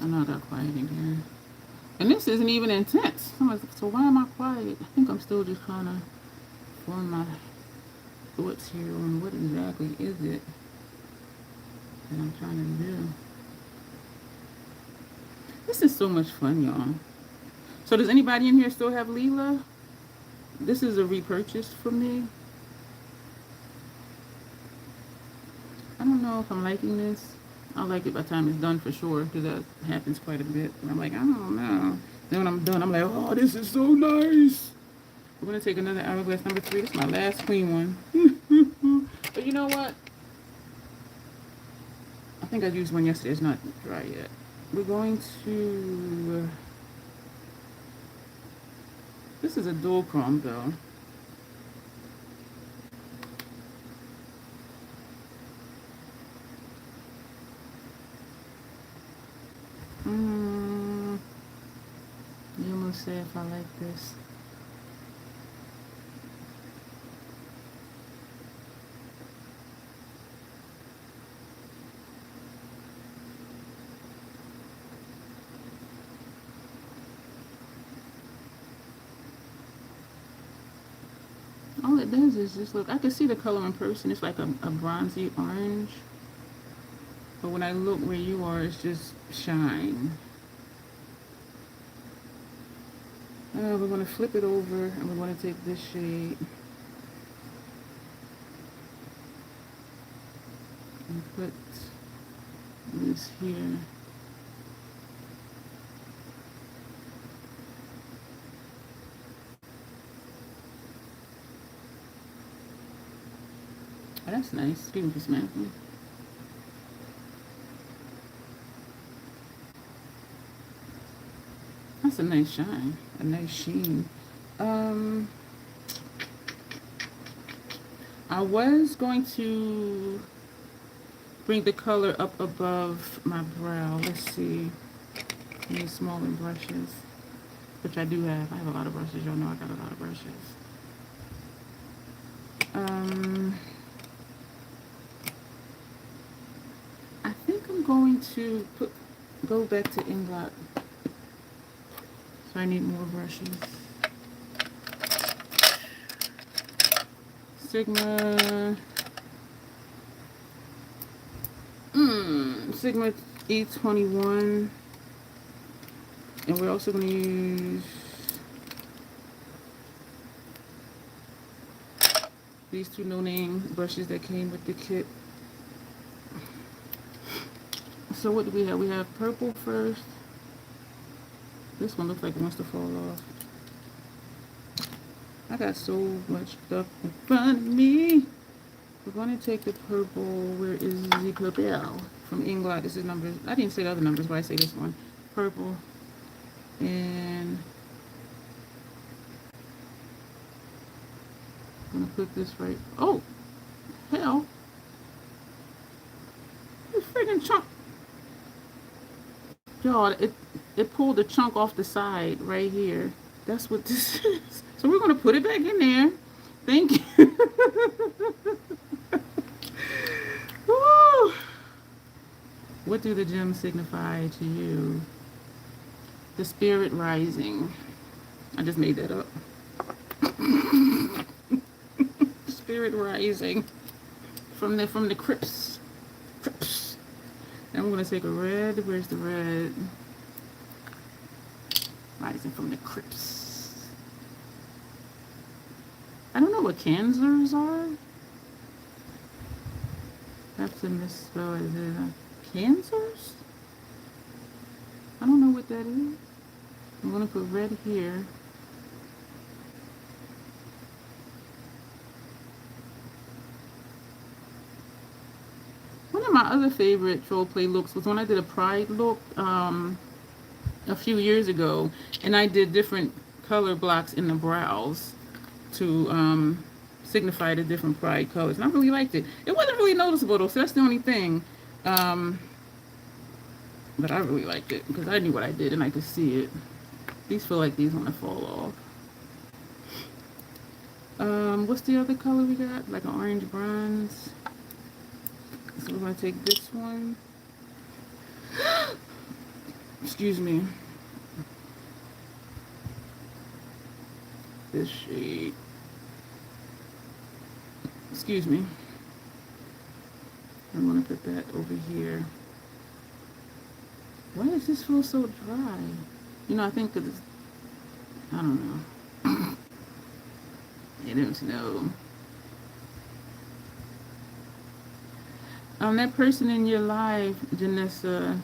I know I got quiet again. And this isn't even intense. So why am I quiet? I think I'm still just kind of forming my thoughts here on what exactly is it that I'm trying to do. This is so much fun, y'all. So does anybody in here still have Leela? This is a repurchase for me. I don't know if I'm liking this. I'll like it by the time it's done for sure, because that happens quite a bit. And I'm like, I don't know. Then when I'm done, I'm like, oh, this is so nice. We're going to take another Hourglass number 3. This is my last clean one. But you know what? I think I used one yesterday. It's not dry yet. We're going to... This is a dual chrome, though. You almost say if I like this. All it does is just look, I can see the color in person. It's like a bronzy orange. But when I look where you are, it's just shine. We're going to flip it over and we're going to take this shade and put this here. Oh, that's nice. Excuse me for smacking. That's a nice shine, a nice sheen. I was going to bring the color up above my brow. Let's see. These smaller brushes, which I do have. I have a lot of brushes. Y'all know I got a lot of brushes. I think I'm going to go back to Inglot. So I need more brushes. Sigma E21, and we're also going to use these 2 no-name brushes that came with the kit. So what do we have? We have purple first. This one looks like it wants to fall off. I got so much stuff in front of me. We're going to take the purple. Where is the purple? From Inglot. This is number... I didn't say the other numbers, but I say this one. Purple. And... I'm going to put this right... Oh! Hell! This freaking chunk... Y'all, it pulled a chunk off the side right here. That's what this is. So we're going to put it back in there. Thank you. Woo. What do the gems signify to you? The spirit rising. I just made that up. Spirit rising from the crypts. Crypts. Now I'm gonna take a red. Where's the red? Rising from the crypts. I don't know what cancers are. That's a misspell. Is it cancers? I don't know what that is. I'm gonna put red here. One of my other favorite troll play looks was when I did a pride look a few years ago, and I did different color blocks in the brows to signify the different pride colors, and I really liked it. It wasn't really noticeable though, so that's the only thing. But I really liked it because I knew what I did and I could see it. These feel like these want to fall off. What's the other color we got? Like an orange bronze. So we're going to take this one. Excuse me. This shade. Excuse me. I'm going to put that over here. Why does this feel so dry? You know, I think that it's, I don't know. I don't know. That person in your life, Janessa,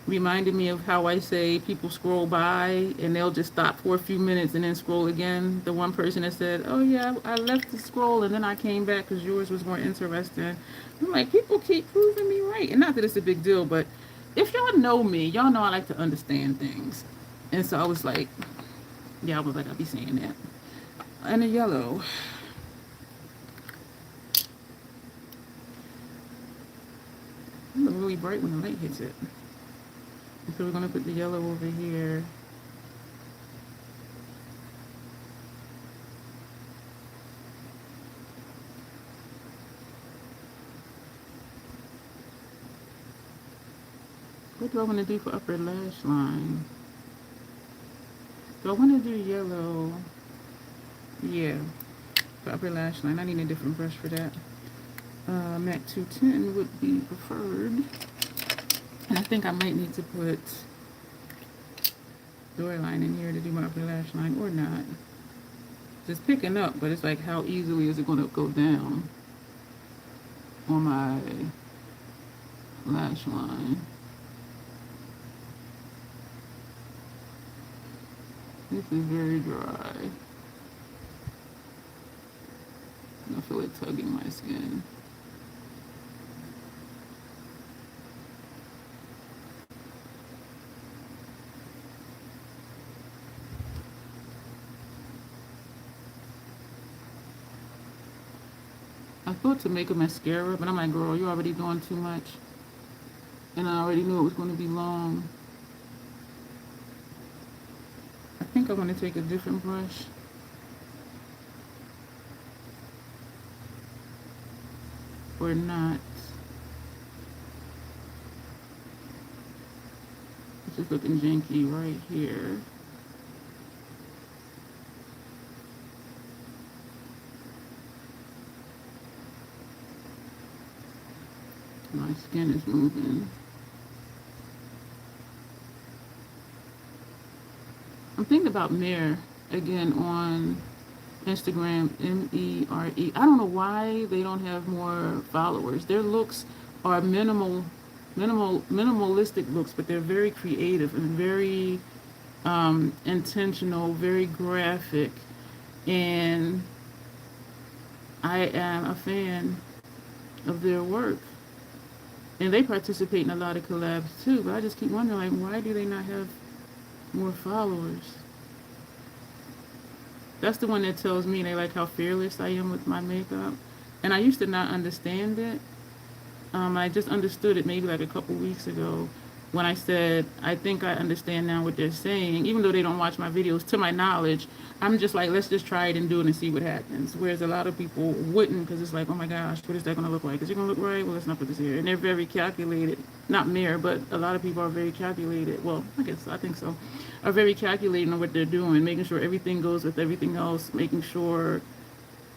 reminded me of how I say people scroll by and they'll just stop for a few minutes and then scroll again. The one person that said, oh yeah, I left the scroll and then I came back because yours was more interesting. I'm like, people keep proving me right. And not that it's a big deal, but if y'all know me, y'all know I like to understand things. And so I was like, yeah, I was like, I'll be saying that. And a yellow. It looks really bright when the light hits it. And so we're going to put the yellow over here. What do I want to do for upper lash line? Do I want to do yellow? Yeah, for upper lash line. I need a different brush for that. MAC 210 would be preferred. And I think I might need to put door line in here to do my upper lash line or not. Just picking up, but it's like how easily is it going to go down on my lash line. This is very dry. I feel it tugging my skin. I thought to make a mascara, but I'm like, girl, you're already doing too much. And I already knew it was going to be long. I think I'm going to take a different brush. Or not. It's just looking janky right here. My skin is moving. I'm thinking about Mere again on Instagram, M-E-R-E. I don't know why they don't have more followers. Their looks are minimalistic looks, but they're very creative and very intentional, very graphic. And I am a fan of their work. And they participate in a lot of collabs too, but I just keep wondering, like, why do they not have more followers? That's the one that tells me they like how fearless I am with my makeup. And I used to not understand it. I just understood it maybe like a couple weeks ago. when I said, I think I understand now what they're saying, even though they don't watch my videos, to my knowledge, I'm just like, let's just try it and do it and see what happens. Whereas a lot of people wouldn't, because it's like, oh my gosh, what is that going to look like? Is it going to look right? Well, let's not put this here. And they're very calculated. Not mere, but a lot of people are very calculated. Well, I think so. Are very calculating on what they're doing, making sure everything goes with everything else, making sure,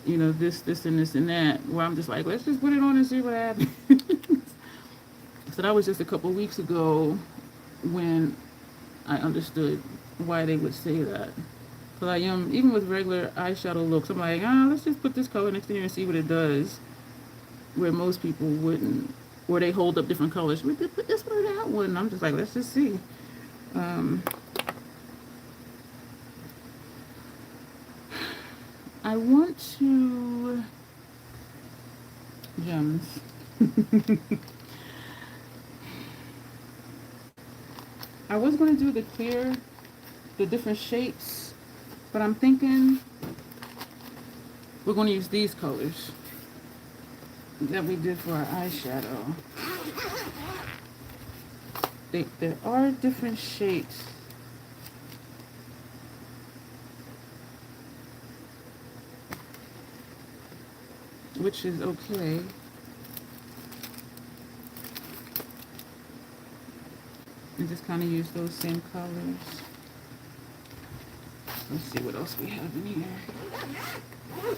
you know, this, and this, and that. Where I'm just like, let's just put it on and see what happens. So that was just a couple weeks ago when I understood why they would say that. But I am, even with regular eyeshadow looks, I'm like, let's just put this color next to here and see what it does. Where most people wouldn't. Or they hold up different colors. We could put this one or that one. And I'm just like, let's just see. I want to... Gems. I was going to do the clear, the different shapes, but I'm thinking we're going to use these colors that we did for our eyeshadow. There are different shapes. Which is okay. And just kind of use those same colors. Let's see what else we have in here.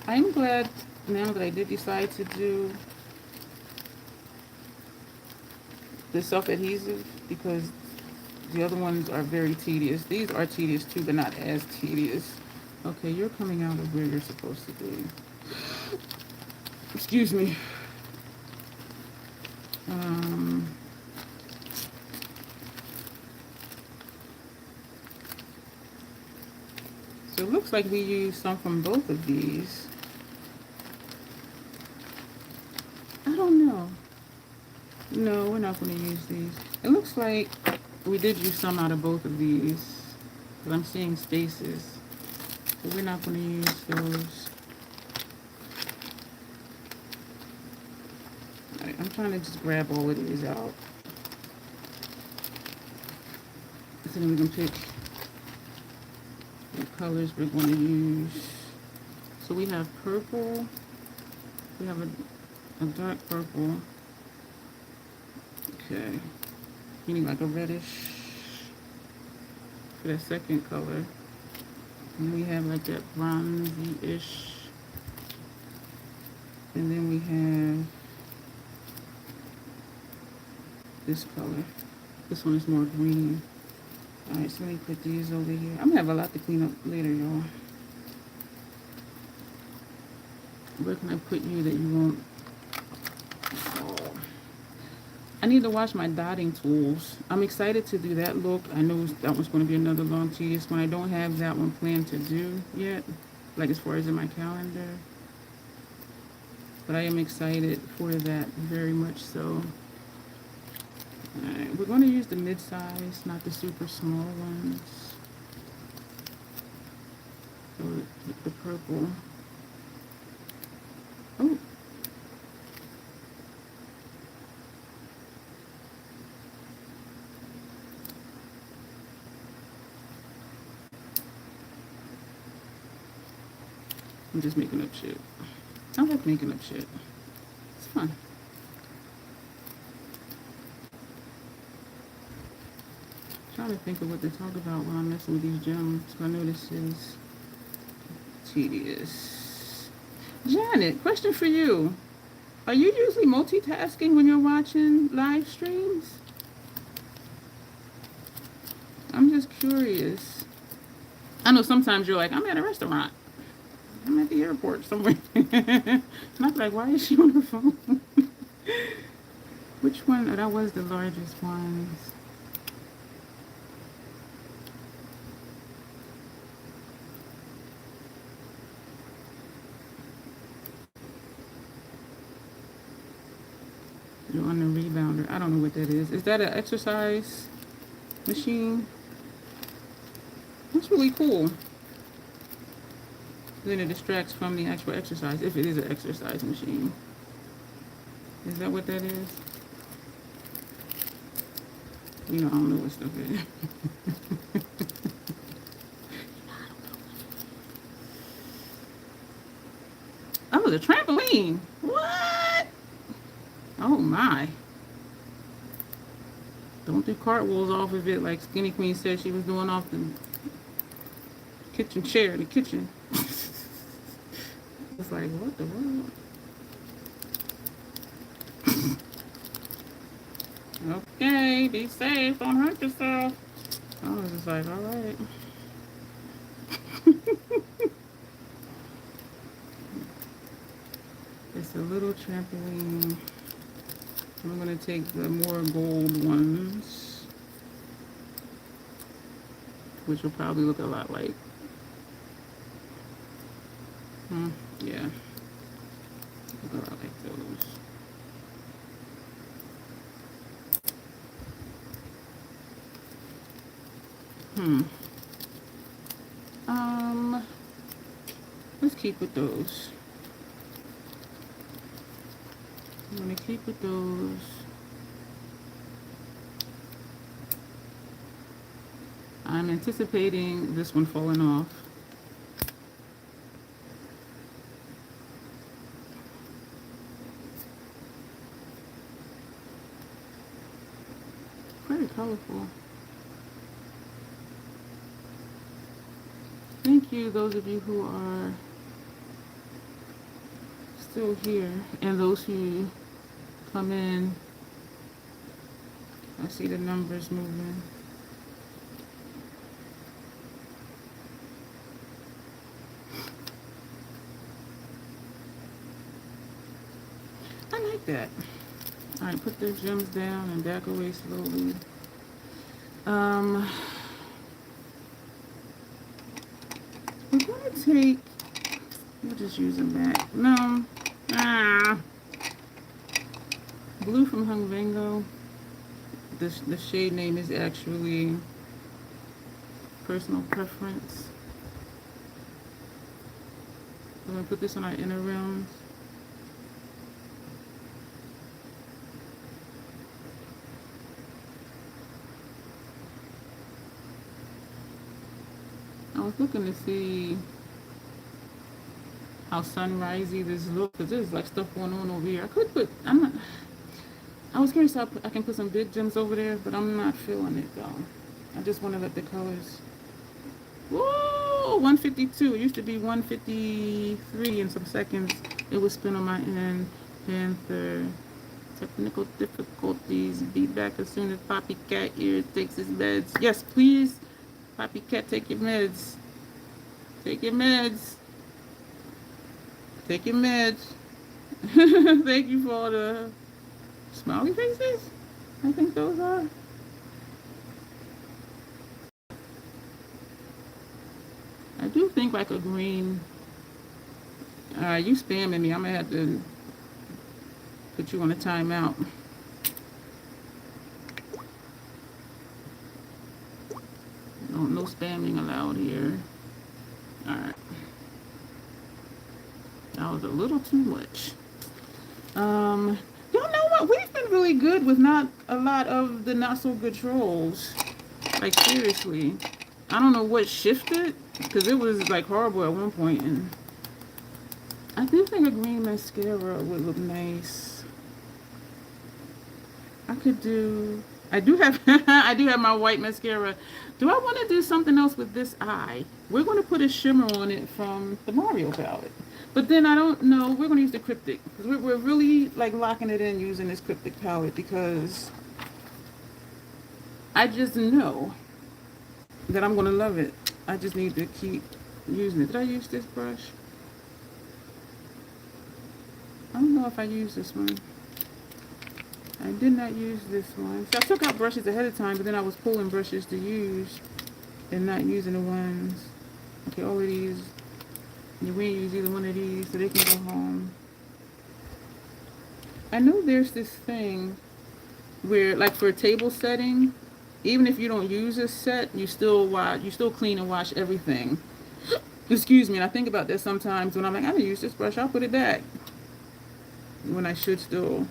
I'm glad now that I did decide to do the self-adhesive, because the other ones are very tedious. These are tedious too, but not as tedious. Okay, you're coming out of where you're supposed to be. Excuse me. So it looks like we used some from both of these. I don't know. No, we're not going to use these. It looks like we did use some out of both of these, but I'm seeing spaces. So we're not going to use those. Alright, I'm trying to just grab all of these out. So then we can pick what colors we're going to use. So we have purple. We have a dark purple. Okay. Meaning like a reddish for that second color. And we have like that bronzy-ish. And then we have this color. This one is more green. Alright, so let me put these over here. I'm gonna have a lot to clean up later, y'all. Where can I put you that you won't? Oh. I need to wash my dotting tools. I'm excited to do that look. I know that one's going to be another long, tedious one. I don't have that one planned to do yet, like as far as in my calendar. But I am excited for that, very much so. Alright, we're going to use the mid-size, not the super small ones. So the purple. Oh. I'm just making up shit. I like making up shit. It's fun. Trying to think of what to talk about while I'm messing with these gems. I know this is tedious. Janet, question for you. Are you usually multitasking when you're watching live streams? I'm just curious. I know sometimes you're like, I'm at a restaurant. I'm at the airport somewhere. And I'm like, why is she on her phone? Which one? Oh, that was the largest ones. You're on the rebounder. I don't know what that is. Is that an exercise machine? That's really cool. Then it distracts from the actual exercise, if it is an exercise machine. Is that what that is? You know, I don't know what stuff is. Oh, the trampoline. What? Oh my. Don't do cartwheels off of it like Skinny Queen said she was doing off the kitchen chair, the kitchen. It's like, what the world? Okay, be safe, don't hurt yourself. I was just like, all right. It's a little trampoline. I'm going to take the more gold ones, which will probably look a lot like, yeah, look a lot like those. Let's keep with those. I'm going to keep with those. I'm anticipating this one falling off. Very colorful. Thank you, those of you who are still here, and those who come in. I see the numbers moving. I like that. All right, put the gems down and back away slowly. We're gonna take. We'll just use them back. No. Blue from Hung Vango. The shade name is actually Personal Preference. We're gonna put this on our inner rims. I was looking to see how sunrisey this looks, because there's like stuff going on over here. I could put, I was curious how I can put some big gems over there, but I'm not feeling it though. I just want to let the colors. Whoa, 152. It used to be 153 in some seconds. It would spin on my end. Panther. Technical difficulties. Be back as soon as Poppy Cat here takes his meds. Yes, please. Poppy Cat, take your meds. Take your meds. Take your meds. Thank you for all the smiley faces. I think those are. I do think like a green. You spamming me. I'm gonna have to put you on a timeout. No spamming allowed here. Alright. That was a little too much. Y'all know what? We've been really good with not a lot of the not so good trolls. Like seriously. I don't know what shifted, because it was like horrible at one point, and I do think a green mascara would look nice. I do have I do have my white mascara. Do I want to do something else with this eye? We're going to put a shimmer on it from the Mario palette. But then I don't know, we're going to use the Cryptic. Because we're really like locking it in using this Cryptic palette, because I just know that I'm going to love it. I just need to keep using it. Did I use this brush? I don't know if I used this one. I did not use this one. So I took out brushes ahead of time, but then I was pulling brushes to use and not using the ones. Okay, all of these. We ain't use either one of these, so they can go home. I know there's this thing where, like for a table setting, even if you don't use a set, you still clean and wash everything. Excuse me, and I think about that sometimes when I'm like, I didn't use this brush, I'll put it back. When I should still,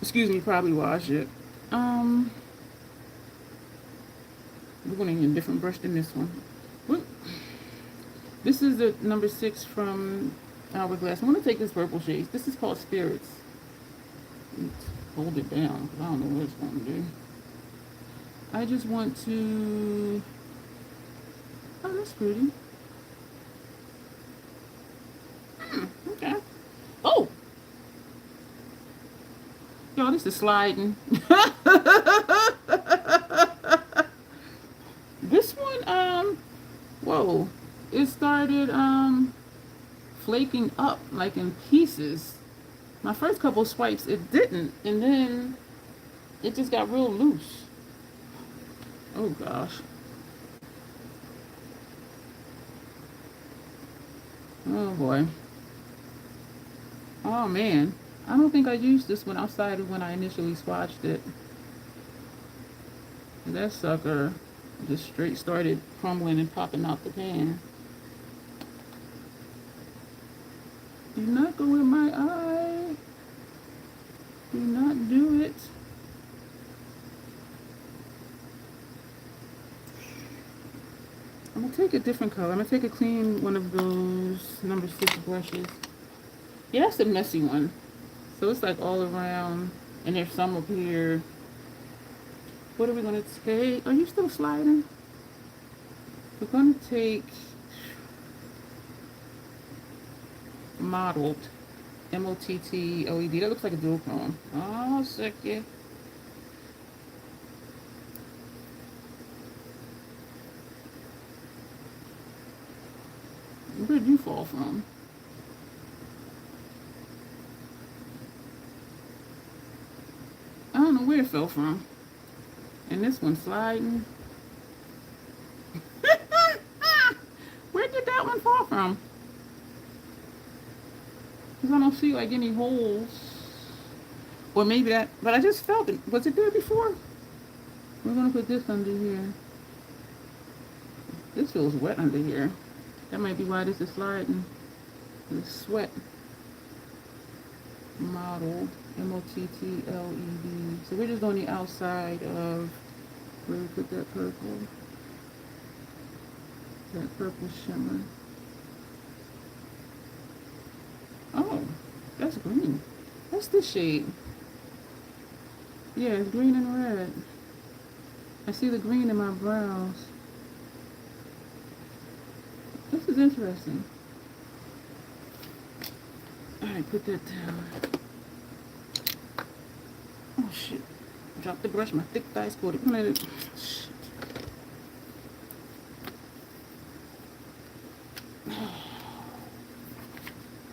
excuse me, probably wash it. We're going to need a different brush than this one. Whoop. This is the number 6 from Hourglass. I'm going to take this purple shade. This is called Spirits. Let's hold it down because I don't know what it's going to do. I just want to... Oh, that's pretty. Okay. Oh! Y'all, this is sliding. This one, whoa. It started, flaking up, like in pieces. My first couple swipes, it didn't. And then it just got real loose. Oh, gosh. Oh, boy. Oh, man. I don't think I used this one outside of when I initially swatched it. That sucker just straight started crumbling and popping out the pan. Do not go in my eye. Do not do it. I'm going to take a different color. I'm going to take a clean one of those number 6 brushes. Yeah, that's the messy one. So it's like all around, and there's some up here. What are we going to take? Are you still sliding? We're going to take Mottled, M-O-T-T LED. That looks like a dual chrome. Oh, second. Where did you fall from? I don't know where it fell from. And this one's sliding. Where did that one fall from? Because I don't see like any holes. Or maybe that, but I just felt it. Was it there before? We're going to put this under here. This feels wet under here. That might be why this is sliding. It's sweat. Model, M-O-T-T-L-E-D. So we're just on the outside of where we put that purple. That purple shimmer. Oh, that's green. What's this shade? Yeah, it's green and red. I see the green in my brows. This is interesting. Alright, put that down. Oh shit. Drop the brush, my thick thighs coated. Shit.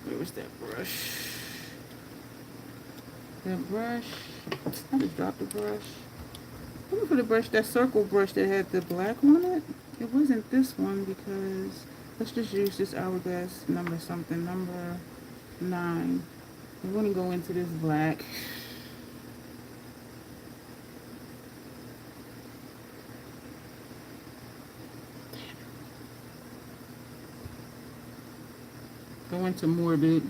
Where was that brush? That brush. I just dropped the brush. Looking for the brush, that circle brush that had the black on it. It wasn't this one because let's just use this Hourglass number something, number 9. I'm going to go into this black. Go into Morbid.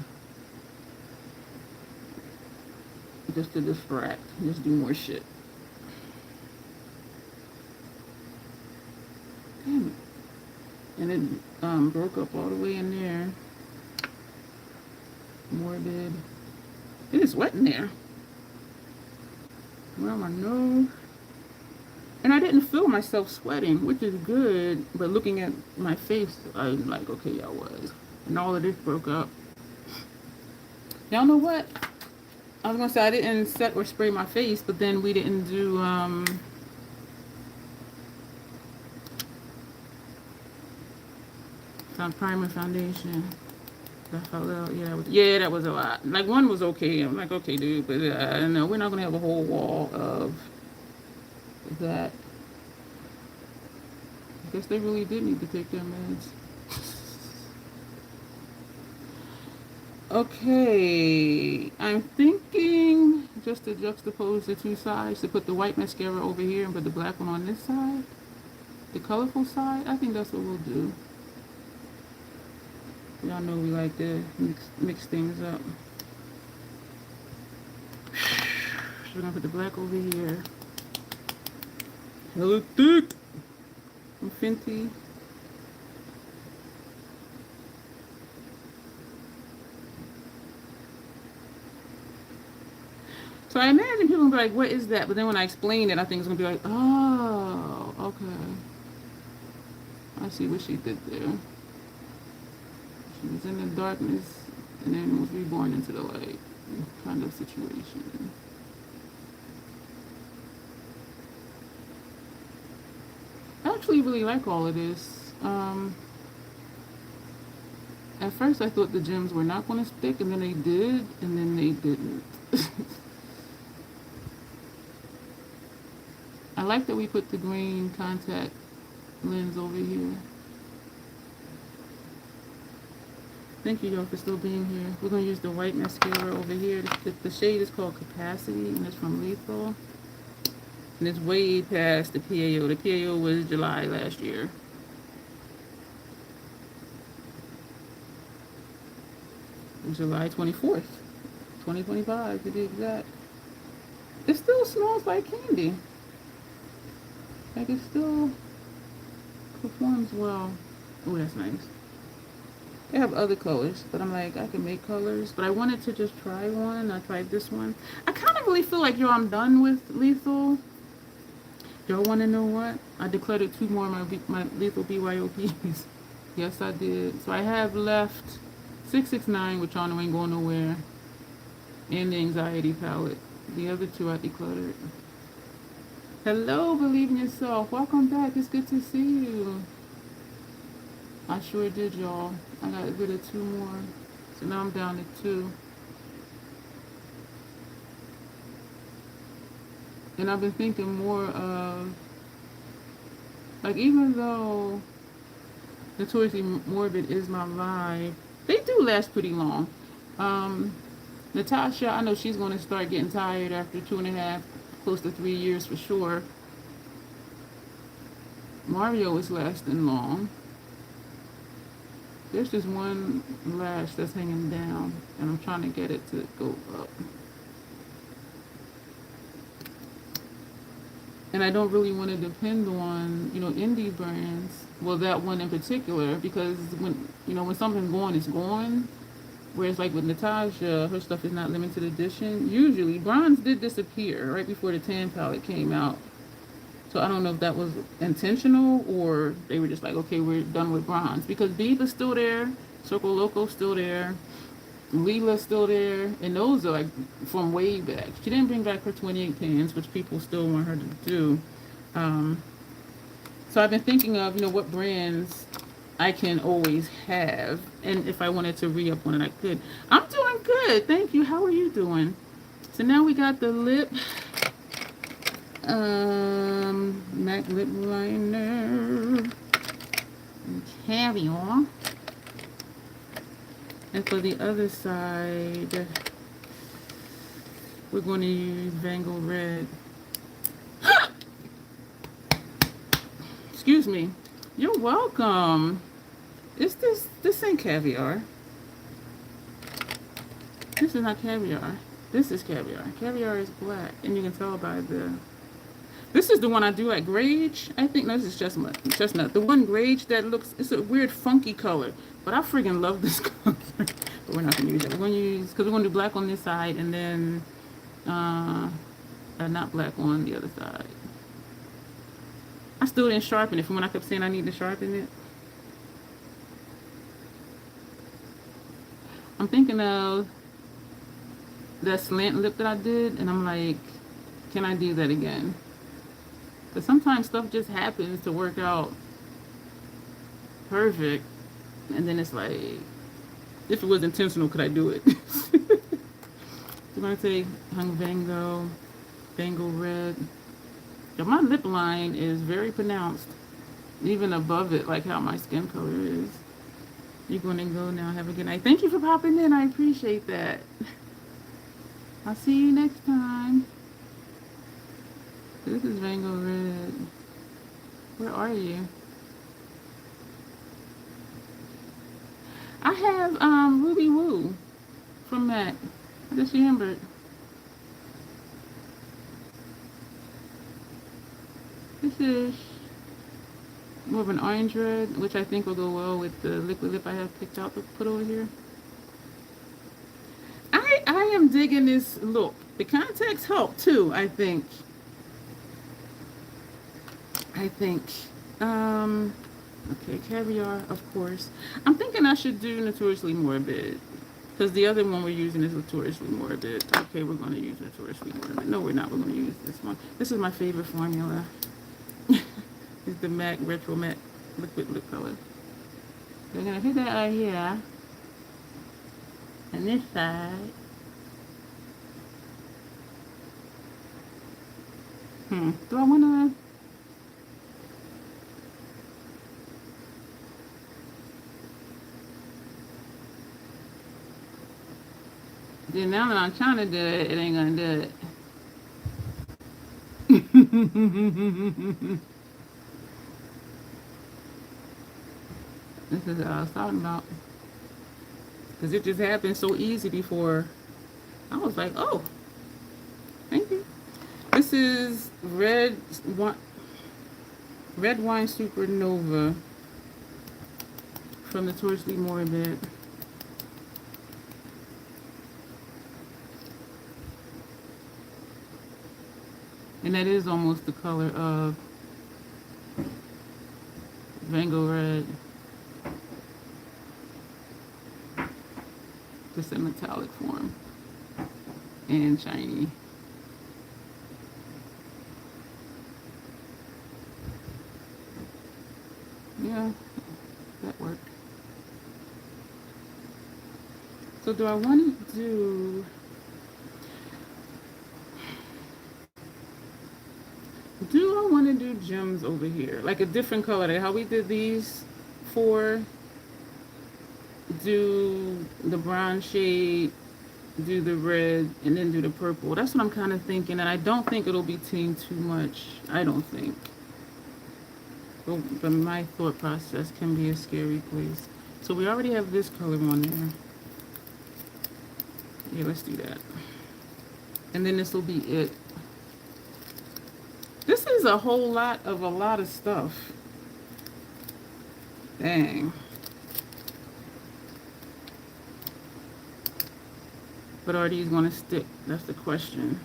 Just to distract. Just do more shit. Damn it. And it broke up all the way in there. Morbid. It is wet in there. Around my nose. And I didn't feel myself sweating, which is good. But looking at my face, I'm like, okay, I was. And all of this broke up. Y'all know what? I was going to say I didn't set or spray my face, but then we didn't do, primer foundation. That fell out. Yeah, that was a lot. Like, one was okay. I'm like, okay, dude, but no, we're not going to have a whole wall of that. I guess they really did need to take their meds. Okay, I'm thinking just to juxtapose the two sides, to put the white mascara over here and put the black one on this side, the colorful side. I think that's what we'll do. Y'all know we like to mix things up. So we're gonna put the black over here. Hella thick. from Fenty. So I imagine people will be like, what is that? But then when I explain it, I think it's going to be like, oh, okay. I see what she did there. She was in the darkness and then was reborn into the light kind of situation. I actually really like all of this. At first I thought the gems were not going to stick, and then they did, and then they didn't. I like that we put the green contact lens over here. Thank you, y'all, for still being here. We're going to use the white mascara over here. The shade is called Capacity, and it's from Lethal. And it's way past the PAO. The PAO was July last year. July 24th, 2025 to be exact. It still smells like candy. Like it still performs well. Oh, that's nice. They have other colors, but I'm like, I can make colors. But I wanted to just try one. I tried this one. I kind of really feel like, yo, I'm done with Lethal. Y'all want to know what? I declared 2 more of my Lethal BYOPs. Yes, I did. So I have left 669, which y'all know ain't going nowhere, and the Anxiety palette. The other 2 I decluttered. Hello, Believe in Yourself. Welcome back. It's good to see you. I sure did, y'all. I got rid of 2 more. So now I'm down to 2. And I've been thinking more of, like, even though Notoriously Morbid is my vibe, they do last pretty long. Natasha, I know she's going to start getting tired after 2.5, close to 3 years for sure. Mario is lasting long. There's just one lash that's hanging down, and I'm trying to get it to go up. And I don't really want to depend on, indie brands. Well, that one in particular, because when something's going, it's going. Whereas like with Natasha, her stuff is not limited edition. Usually, bronze did disappear right before the tan palette came out. So I don't know if that was intentional or they were just like, okay, we're done with bronze. Because Beaver's still there, Circle Loco's still there, Leela's still there, and those are like from way back. She didn't bring back her 28 pans, which people still want her to do. So I've been thinking of, what brands I can always have, and if I wanted to re-up one, I could. I'm doing good, thank you. How are you doing? So now we got the lip, MAC lip liner, and Caviar. And for the other side, we're going to use Vango Red. Excuse me. You're welcome. This ain't Caviar. This is not Caviar. This is Caviar. Caviar is black, and you can tell by this is the one I do at Grage. I think no, this is chestnut. The one Grage that it's a weird funky color, but I freaking love this color. But we're not gonna use it. We're gonna use, because we're gonna do black on this side, and then not black on the other side. I still didn't sharpen it from when I kept saying I need to sharpen it. I'm thinking of that slant lip that I did, and I'm like, can I do that again? Because sometimes stuff just happens to work out perfect, and then it's like, if it was intentional, could I do it? I'm going to take Vango Red. Yeah, my lip line is very pronounced, even above it, like how my skin color is. You're going to go now. Have a good night. Thank you for popping in. I appreciate that. I'll see you next time. This is Vango Red. Where are you? I have Ruby Woo from MAC. I just remembered. This More of an orange red, which I think will go well with the liquid lip I have picked out to put over here. I am digging this look. The contacts help too, I think. Okay, caviar, of course. I'm thinking I should do Notoriously Morbid. Because the other one we're using is Notoriously Morbid. Okay, we're going to use Notoriously Morbid. No, we're not. We're going to use this one. This is my favorite formula. It's the MAC Retro Matte Liquid Lip Color. We're going to hit that right here. And this side. Do I want to... Then now that I'm trying to do it, it ain't going to do it. This is what I was talking about. Because it just happened so easy before. I was like, oh, thank you. This is Red Wine Supernova from Notoriously Morbid. And that is almost the color of Van Gogh Red. Just in metallic form and shiny. Yeah, that worked. So do I want to do... Do I want to do gems over here? Like a different color, like how we did these four. Do the brown shade, do the red, and then do the purple. That's what I'm kind of thinking, and I don't think it'll be teamed too much. I don't think. But my thought process can be a scary place. So we already have this color on there. Yeah, let's do that. And then this will be it. This is a whole lot of stuff. Dang. But are these going to stick? That's the question.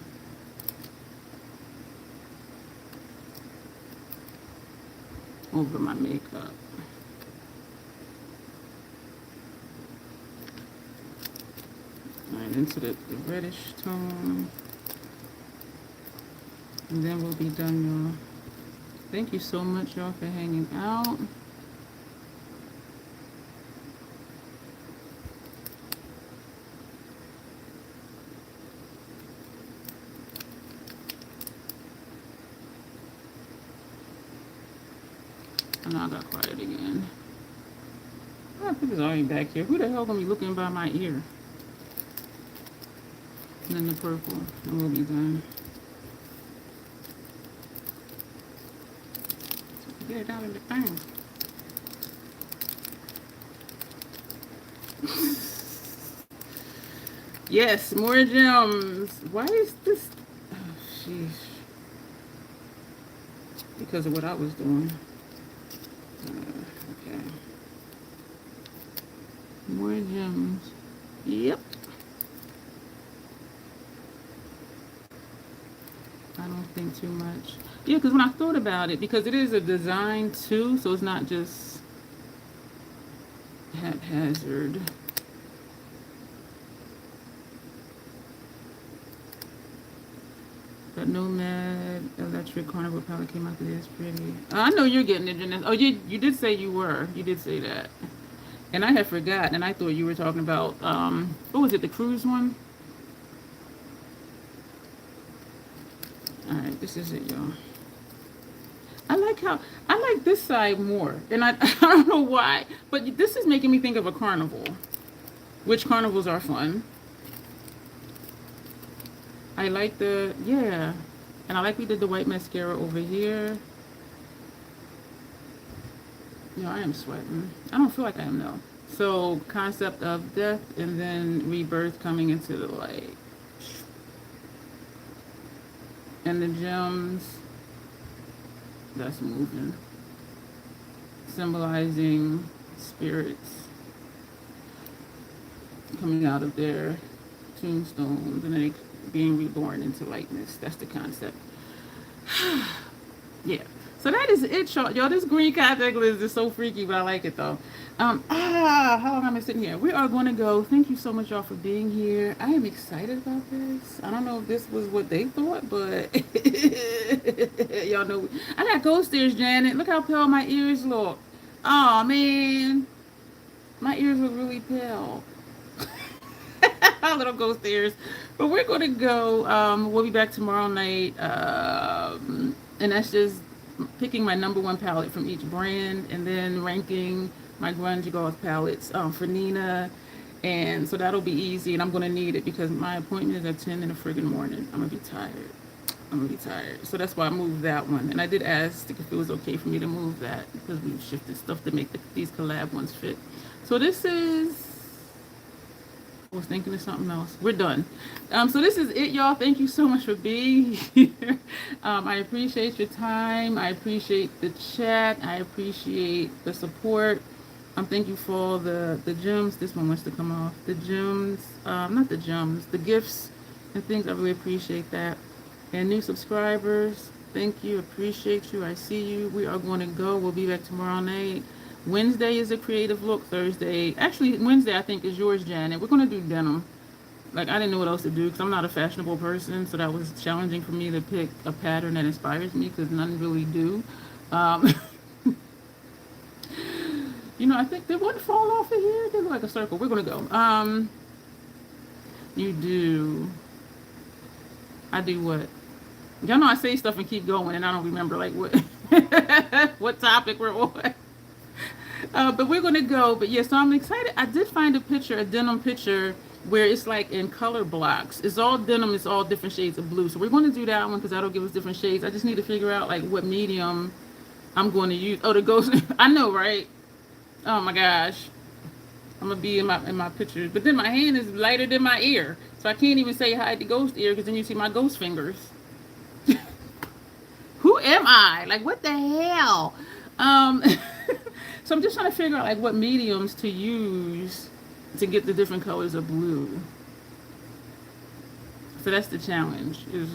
Over my makeup. Alright, into the reddish tone. And then we'll be done, y'all. Thank you so much, y'all, for hanging out. I know I got quiet again. I think it's already back here. Who the hell gonna be looking by my ear? And then the purple, and we'll be done. Get it out of the thing. Yes, more gems. Why is this? Oh, sheesh. Because of what I was doing. Okay. More gems. Yep. I don't think too much. Yeah, because when I thought about it, because it is a design too, so it's not just haphazard. That Nomad Electric Carnival palette came out today. It's pretty. I know you're getting it, Jeanette. Oh, you did say you were. You did say that. And I had forgotten, and I thought you were talking about, what was it, the cruise one? Alright, this is it, y'all. I like this side more. And I don't know why, but this is making me think of a carnival. Which carnivals are fun. I like the, yeah. And I like we did the white mascara over here. No, I am sweating. I don't feel like I am though. So, concept of death and then rebirth coming into the light. And the gems, that's moving. symbolizing spirits coming out of their tombstones and then being reborn into lightness. That's the concept. Yeah. So that is it, y'all. Y'all, this green contact lens is so freaky, but I like it though. How long am I sitting here? We are going to go. Thank you so much, y'all, for being here. I am excited about this. I don't know if this was what they thought, but y'all know I got ghost ears, Janet. Look how pale my ears look. Oh man, my ears look really pale. Little ghost ears. But we're going to go. We'll be back tomorrow night, and that's just picking my number one palette from each brand and then ranking my grunge goth palettes for Nina. And so that'll be easy, and I'm going to need it because my appointment is at 10 in the friggin' morning. I'm going to be tired. So that's why I moved that one. And I did ask if it was okay for me to move that because we've shifted stuff to make these collab ones fit. So this is... I was thinking of something else. We're done. So this is it, y'all. Thank you so much for being here. I appreciate your time. I appreciate the chat. I appreciate the support. Thank you for all the gems. This one wants to come off. The gems, not the gems, the gifts and things. I really appreciate that. And new subscribers, thank you. Appreciate you. I see you. We are going to go. We'll be back tomorrow night. Wednesday is a creative look. Thursday, actually Wednesday I think is yours, Janet. We're going to do denim. Like I didn't know what else to do because I'm not a fashionable person, so that was challenging for me to pick a pattern that inspires me because none really do. You know, I think they wouldn't fall off of here. They look like a circle. We're going to go. You do. I do what? Y'all know I say stuff and keep going and I don't remember like what what topic we're on. But we're going to go. But yeah, so I'm excited. I did find a denim picture, where it's like in color blocks. It's all denim. It's all different shades of blue. So we're going to do that one because that'll give us different shades. I just need to figure out like what medium I'm going to use. Oh, the ghost. I know, right? Oh my gosh. I'm going to be in my pictures. But then my hand is lighter than my ear. So I can't even say hi to ghost ear because then you see my ghost fingers. Who am I? Like, what the hell? So I'm just trying to figure out like what mediums to use to get the different colors of blue. So that's the challenge. I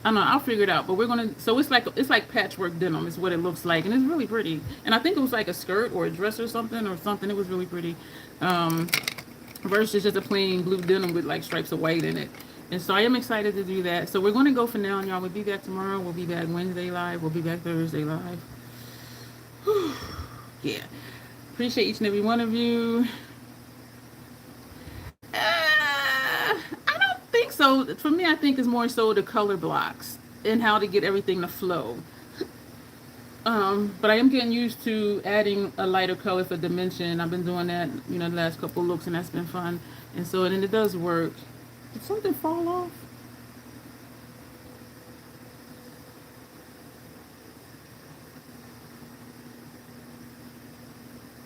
don't know, I'll figure it out. But we're gonna, so it's like patchwork denim is what it looks like, and it's really pretty. And I think it was like a skirt or a dress or something. It was really pretty. Versus just a plain blue denim with like stripes of white in it. And so I am excited to do that. So we're gonna go for now, and y'all. We'll be back tomorrow. We'll be back Wednesday live. We'll be back Thursday live. Whew. Yeah. Appreciate each and every one of you. I don't think so. For me, I think it's more so the color blocks and how to get everything to flow. But I am getting used to adding a lighter color for dimension. I've been doing that, the last couple looks, and that's been fun. And so, and it does work. Did something fall off?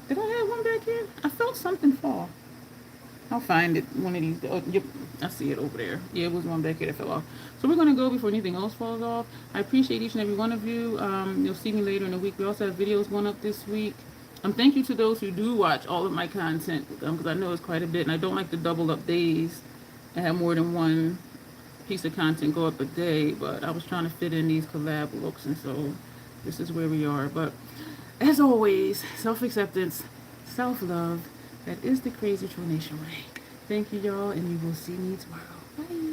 Did I have one back here? I felt something fall. I'll find it one of these. Oh, yep, I see it over there. Yeah, it was one back here that fell off. So we're going to go before anything else falls off. I appreciate each and every one of you. You'll see me later in the week. We also have videos going up this week. Thank you to those who do watch all of my content, because I know it's quite a bit, and I don't like to double up days and have more than one piece of content go up a day, but I was trying to fit in these collab looks, and so this is where we are. But as always, self-acceptance, self-love, that is the Crazy Tronation way. Thank you, y'all, and you will see me tomorrow. Bye.